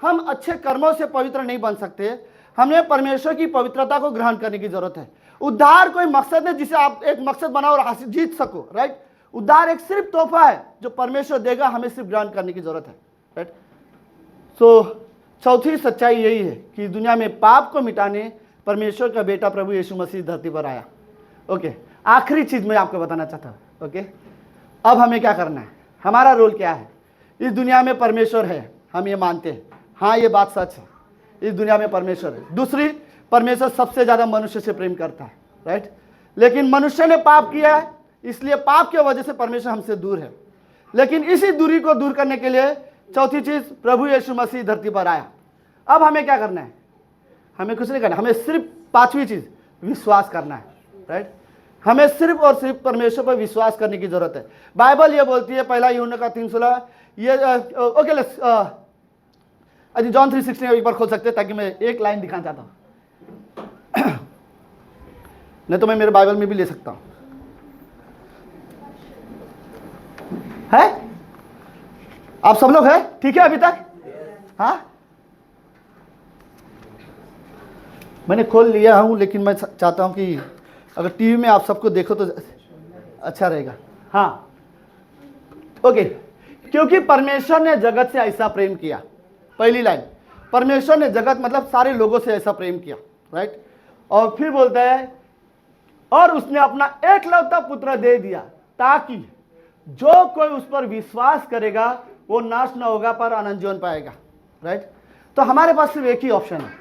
हम अच्छे कर्मों से पवित्र नहीं बन सकते, हमें परमेश्वर की पवित्रता को ग्रहण करने की जरूरत है। उद्धार कोई मकसद है जिसे आप एक मकसद बनाओ और हासिल जीत सको, राइट? उद्धार एक सिर्फ तोहफा है जो परमेश्वर देगा, हमें सिर्फ ग्रहण करने की जरूरत है, राइट? सो चौथी सच्चाई यही है कि दुनिया में पाप को मिटाने परमेश्वर का बेटा प्रभु यीशु मसीह धरती पर आया, ओके? आखिरी चीज मैं आपको बताना चाहता हूँ, ओके? अब हमें क्या करना है? हमारा रोल क्या है? इस दुनिया में परमेश्वर है, हम ये मानते हैं, हाँ ये बात सच है, इस दुनिया में परमेश्वर है। दूसरी, परमेश्वर सबसे ज्यादा मनुष्य से प्रेम करता है, राइट? लेकिन मनुष्य ने पाप किया है, इसलिए पाप की वजह से परमेश्वर हमसे दूर है। लेकिन इसी दूरी को दूर करने के लिए चौथी चीज, प्रभु यीशु मसीह धरती पर आया। अब हमें क्या करना है? हमें कुछ नहीं करना, हमें सिर्फ पांचवी चीज, विश्वास करना है, राइट? हमें सिर्फ और सिर्फ परमेश्वर पर विश्वास करने की जरूरत है। बाइबल ये बोलती है, पहला यूहन्ना का 3:16, ये ओके, जॉन 3:16 एक बार खोल सकते हैं ताकि मैं एक लाइन दिखाना चाहता हूँ। नहीं तो मैं मेरे बाइबल में भी ले सकता हूँ। है? आप सब लोग हैं? ठीक है अभी तक? हाँ, मैंने खोल लिया हूँ, लेकिन मैं चाहता हूँ कि अगर टीवी में आप सबको देखो तो अच्छा रहेगा। हाँ, ओके। क्योंकि परमेश्वर ने जगत से ऐसा प्रेम किया, पहली लाइन, परमेश्वर ने जगत मतलब सारे लोगों से ऐसा प्रेम किया, राइट? और फिर बोलता है, और उसने अपना एकलौता पुत्र दे दिया ताकि जो कोई उस पर विश्वास करेगा वो नाश न होगा पर अनंत जीवन पाएगा, राइट? तो हमारे पास सिर्फ एक ही ऑप्शन है,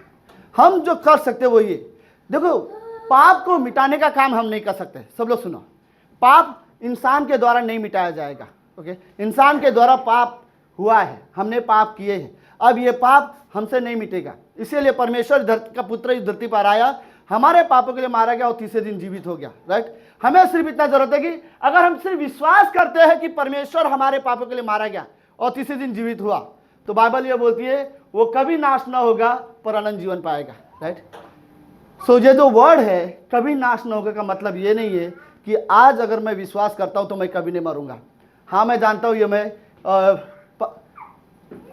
हम जो कर सकते वो ये। देखो, पाप को मिटाने का काम हम नहीं कर सकते। सब लोग सुनो, पाप इंसान के द्वारा नहीं मिटाया जाएगा, ओके? इंसान के द्वारा पाप हुआ है, हमने पाप किए हैं, अब ये पाप हमसे नहीं मिटेगा। इसीलिए परमेश्वर का पुत्र इस धरती पर आया, हमारे पापों के लिए मारा गया और तीसरे दिन जीवित हो गया, राइट? हमें सिर्फ इतना जरूरत है कि अगर हम सिर्फ विश्वास करते हैं कि परमेश्वर हमारे पापों के लिए मारा गया और तीसरे दिन जीवित हुआ, तो बाइबल ये बोलती है वो कभी नाश ना होगा पर अनंत जीवन पाएगा, राइट? सो ये जो वर्ड है कभी नाश न होगा का मतलब ये नहीं है कि आज अगर मैं विश्वास करता हूं तो मैं कभी नहीं मरूंगा। हाँ, मैं जानता हूं ये मैं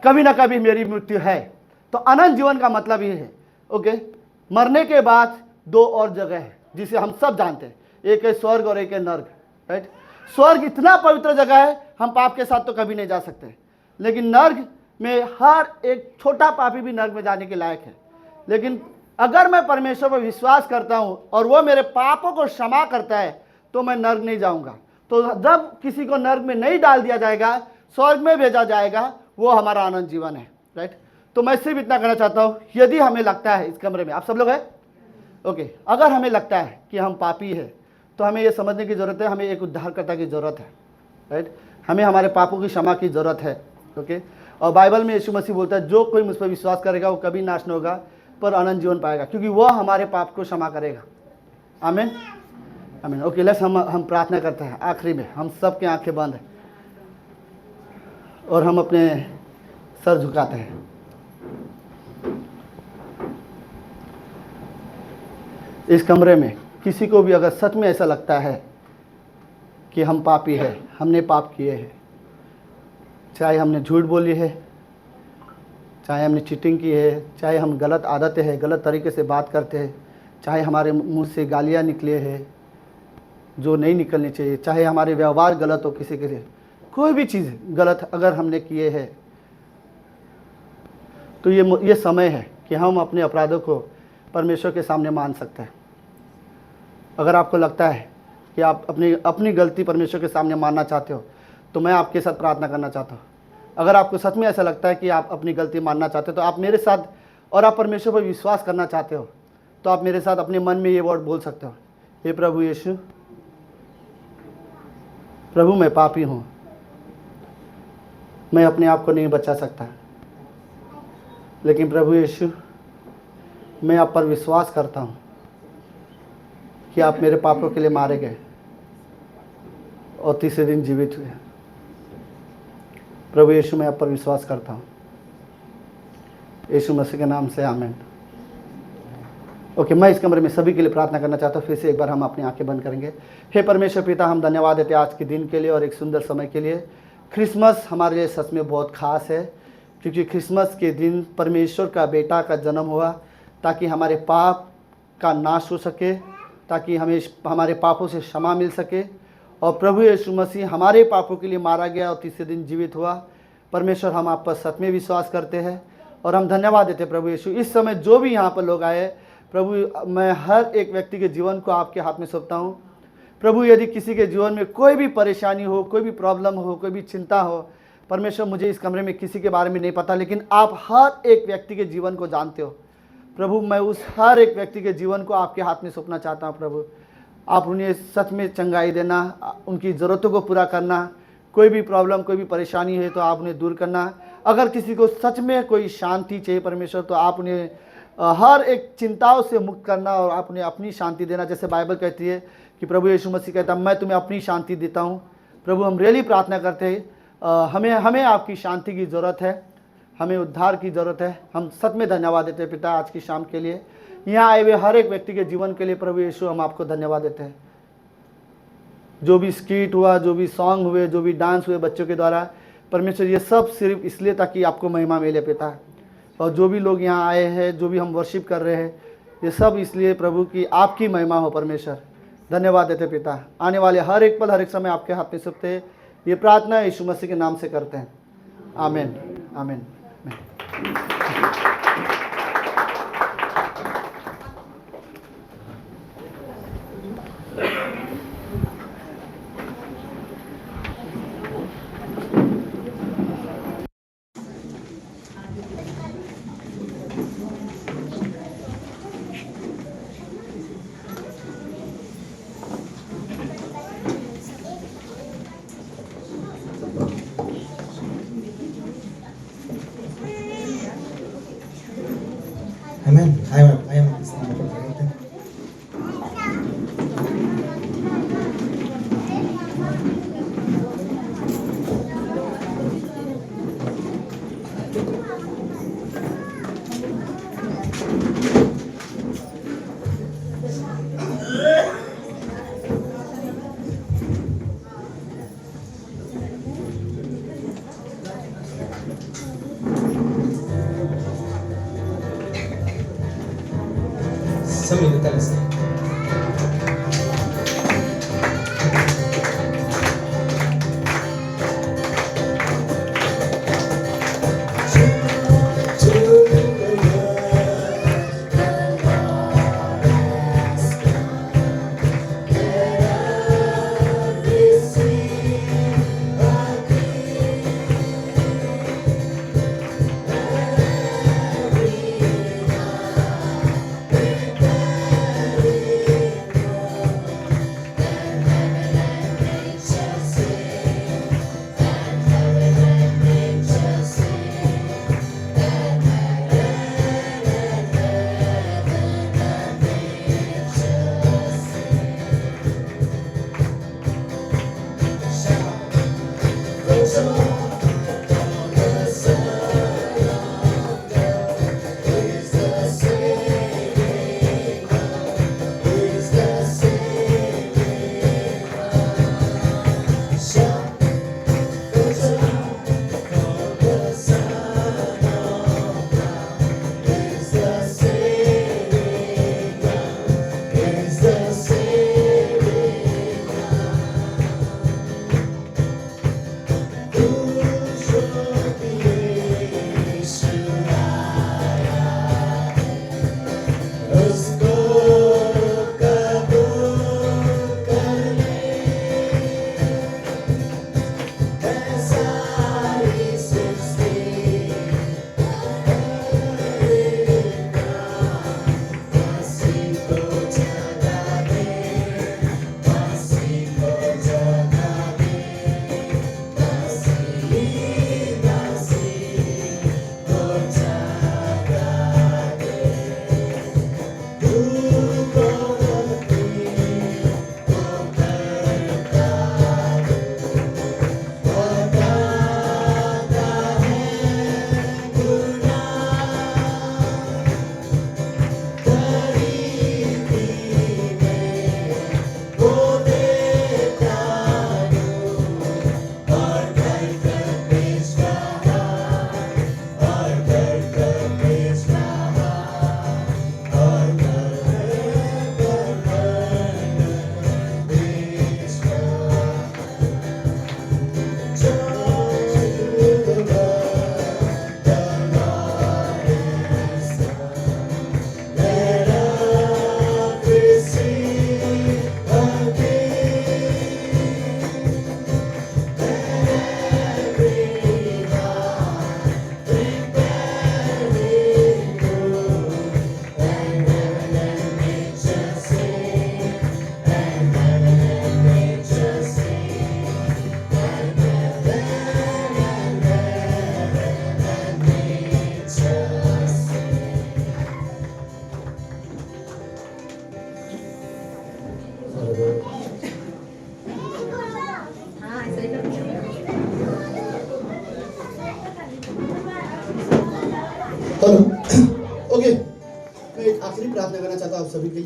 कभी ना कभी मेरी मृत्यु है। तो अनंत जीवन का मतलब ये है, ओके? मरने के बाद दो और जगह है जिसे हम सब जानते हैं, एक है स्वर्ग और एक है नर्क, राइट? स्वर्ग इतना पवित्र जगह है, हम पाप के साथ तो कभी नहीं जा सकते, लेकिन नर्क में हर एक छोटा पापी भी नर्क में जाने के लायक है। लेकिन अगर मैं परमेश्वर पर विश्वास करता हूं और वो मेरे पापों को क्षमा करता है तो मैं नर्क नहीं जाऊंगा। तो जब किसी को नर्क में नहीं डाल दिया जाएगा, स्वर्ग में भेजा जाएगा, वो हमारा आनंद जीवन है, राइट? तो मैं सिर्फ इतना कहना चाहता हूं, यदि हमें लगता है इस कमरे में आप सब लोग हैं, ओके? अगर हमें लगता है कि हम पापी है तो हमें ये समझने की जरूरत है, हमें एक उद्धारकर्ता की जरूरत है, राइट? हमें हमारे पापों की क्षमा की जरूरत है, ओके? और बाइबल में यीशु मसीह बोलता है जो कोई मुझ पर विश्वास करेगा वो कभी नाश न होगा पर अनंत जीवन पाएगा, क्योंकि वह हमारे पाप को क्षमा करेगा। आमीन, आमीन। ओके, लेट्स हम प्रार्थना करते हैं। आखिरी में हम सब की आंखें बंद हैं और हम अपने सर झुकाते हैं। इस कमरे में किसी को भी अगर सच में ऐसा लगता है कि हम पापी है, हमने पाप किए हैं, चाहे हमने झूठ बोली है, चाहे हमने चीटिंग की है, चाहे हम गलत आदतें हैं, गलत तरीके से बात करते हैं, चाहे हमारे मुंह से गालियाँ निकले हैं जो नहीं निकलनी चाहिए, चाहे हमारे व्यवहार गलत हो किसी के लिए, कोई भी चीज़ गलत अगर हमने किए हैं तो ये समय है कि हम अपने अपराधों को परमेश्वर के सामने मान सकते हैं। अगर आपको लगता है कि आप अपनी गलती परमेश्वर के सामने मानना चाहते हो तो मैं आपके साथ प्रार्थना करना चाहता हूँ। अगर आपको सच में ऐसा लगता है कि आप अपनी गलती मानना चाहते हो तो आप मेरे साथ, और आप परमेश्वर पर विश्वास करना चाहते हो तो आप मेरे साथ अपने मन में ये वर्ड बोल सकते हो, हे प्रभु यीशु, प्रभु मैं पापी हूँ, मैं अपने आप को नहीं बचा सकता, लेकिन प्रभु यीशु मैं आप पर विश्वास करता हूँ कि आप मेरे पापों के लिए मारे गए और तीसरे दिन जीवित हुए। प्रभु यीशु मैं आप पर विश्वास करता हूँ, यीशु मसीह के नाम से आमीन। ओके, मैं इस कमरे में सभी के लिए प्रार्थना करना चाहता हूँ। फिर से एक बार हम अपनी आंखें बंद करेंगे। हे परमेश्वर पिता, हम धन्यवाद देते हैं आज के दिन के लिए और एक सुंदर समय के लिए। क्रिसमस हमारे लिए सच में बहुत खास है, क्योंकि क्रिसमस के दिन परमेश्वर का बेटा का जन्म हुआ ताकि हमारे पाप का नाश हो सके, ताकि हमें हमारे पापों से क्षमा मिल सके। और प्रभु यीशु मसीह हमारे पापों के लिए मारा गया और तीसरे दिन जीवित हुआ। परमेश्वर, हम आप पर सच में विश्वास करते हैं और हम धन्यवाद देते हैं प्रभु यीशु। इस समय जो भी यहाँ पर लोग आए प्रभु, मैं हर एक व्यक्ति के जीवन को आपके हाथ में सौंपता हूँ। प्रभु, यदि किसी के जीवन में कोई भी परेशानी हो, कोई भी प्रॉब्लम हो, कोई भी चिंता हो, परमेश्वर मुझे इस कमरे में किसी के बारे में नहीं पता, लेकिन आप हर एक व्यक्ति के जीवन को जानते हो। प्रभु, मैं उस हर एक व्यक्ति के जीवन को आपके हाथ में सौंपना चाहता हूँ। प्रभु, आप उन्हें सच में चंगाई देना, उनकी ज़रूरतों को पूरा करना। कोई भी प्रॉब्लम, कोई भी परेशानी है तो आप उन्हें दूर करना। अगर किसी को सच में कोई शांति चाहिए परमेश्वर, तो आप उन्हें हर एक चिंताओं से मुक्त करना और आप उन्हें अपनी शांति देना। जैसे बाइबल कहती है कि प्रभु यीशु मसीह कहता है, मैं तुम्हें अपनी शांति देता हूँ। प्रभु, हम रियली प्रार्थना करते हैं, हमें आपकी शांति की ज़रूरत है, हमें उद्धार की ज़रूरत है। हम सच में धन्यवाद देते हैं पिता आज की शाम के लिए, यहाँ आए हुए हर एक व्यक्ति के जीवन के लिए। प्रभु यीशु, हम आपको धन्यवाद देते हैं। जो भी स्किट हुआ, जो भी सॉन्ग हुए, जो भी डांस हुए बच्चों के द्वारा, परमेश्वर ये सब सिर्फ इसलिए ताकि आपको महिमा मिले पिता। और जो भी लोग यहाँ आए हैं, जो भी हम वर्शिप कर रहे हैं, ये सब इसलिए प्रभु की आपकी महिमा हो परमेश्वर। धन्यवाद देते पिता। आने वाले हर एक पल, हर एक समय आपके हाथ में सौंपते हैं। ये प्रार्थना यीशु मसीह के नाम से करते हैं, आमीन, आमीन। Amen. I am. Sami detalles.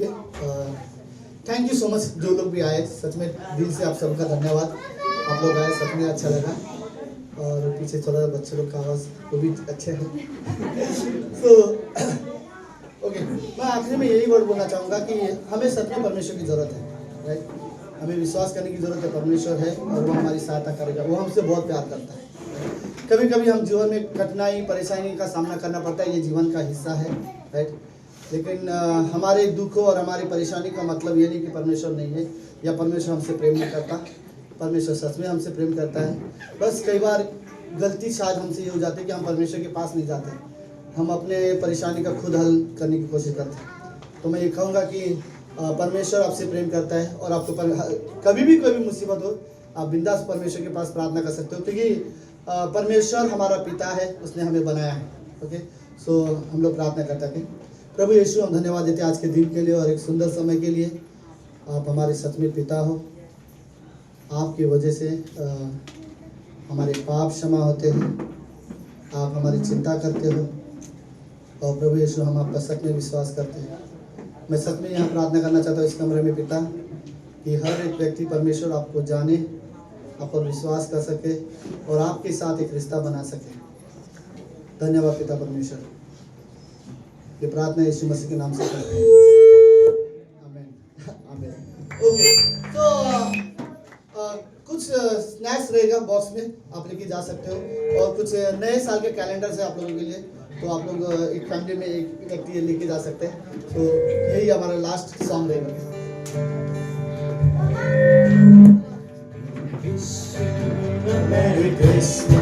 ठीक है। थैंक यू सो मच जो लोग भी आए, सच में दिल से आप सबका धन्यवाद। आप लोग आए, सच में अच्छा लगा। और पीछे थोड़ा बच्चे लोग का आवाज़ वो भी अच्छे हैं। सो ओके, मैं आखिरी में यही वर्ड बोलना चाहूँगा कि हमें सच में परमेश्वर की ज़रूरत है, राइट। हमें विश्वास करने की ज़रूरत है, परमेश्वर है और वो हमारी सहायता करेगा। वो हमसे बहुत प्यार करता है। कभी कभी हम जीवन में कठिनाई परेशानी का सामना करना पड़ता है, ये जीवन का हिस्सा है, राइट। लेकिन हमारे दुखों और हमारी परेशानी का मतलब ये नहीं कि परमेश्वर नहीं है या परमेश्वर हमसे प्रेम नहीं करता। परमेश्वर सच में हमसे प्रेम करता है। बस कई बार गलती शायद हमसे ये हो जाती है कि हम परमेश्वर के पास नहीं जाते, हम अपने परेशानी का खुद हल करने की कोशिश करते हैं। तो मैं ये कहूँगा कि परमेश्वर आपसे प्रेम करता है और आपको कभी भी कोई भी मुसीबत हो, आप बिंदास परमेश्वर के पास प्रार्थना कर सकते हो, क्योंकि परमेश्वर हमारा पिता है, उसने हमें बनाया है। ओके, सो हम लोग प्रार्थना करते हैं। प्रभु यीशु, हम धन्यवाद देते हैं आज के दिन के लिए और एक सुंदर समय के लिए। आप हमारे सच में पिता हो, आपकी वजह से हमारे पाप क्षमा होते हैं, आप हमारी चिंता करते हो और प्रभु यीशु हम आपका सच में विश्वास करते हैं। मैं सच में यहाँ प्रार्थना करना चाहता हूँ इस कमरे में पिता, कि हर एक व्यक्ति परमेश्वर आपको जाने, आप पर विश्वास कर सके और आपके साथ एक रिश्ता बना सके। धन्यवाद पिता परमेश्वर, ये प्रार्थना यीशु मसीह के नाम से करते हैं, आमीन आमीन। ओके, तो कुछ स्नैक्स रहेगा बॉक्स में, आप लेके जा सकते हो और कुछ नए साल के कैलेंडर है आप लोगों के लिए, तो आप लोग एक फैमिली में एक व्यक्ति लेके जा सकते हैं। तो यही हमारा लास्ट सॉन्ग रहेगा। Merry Christmas.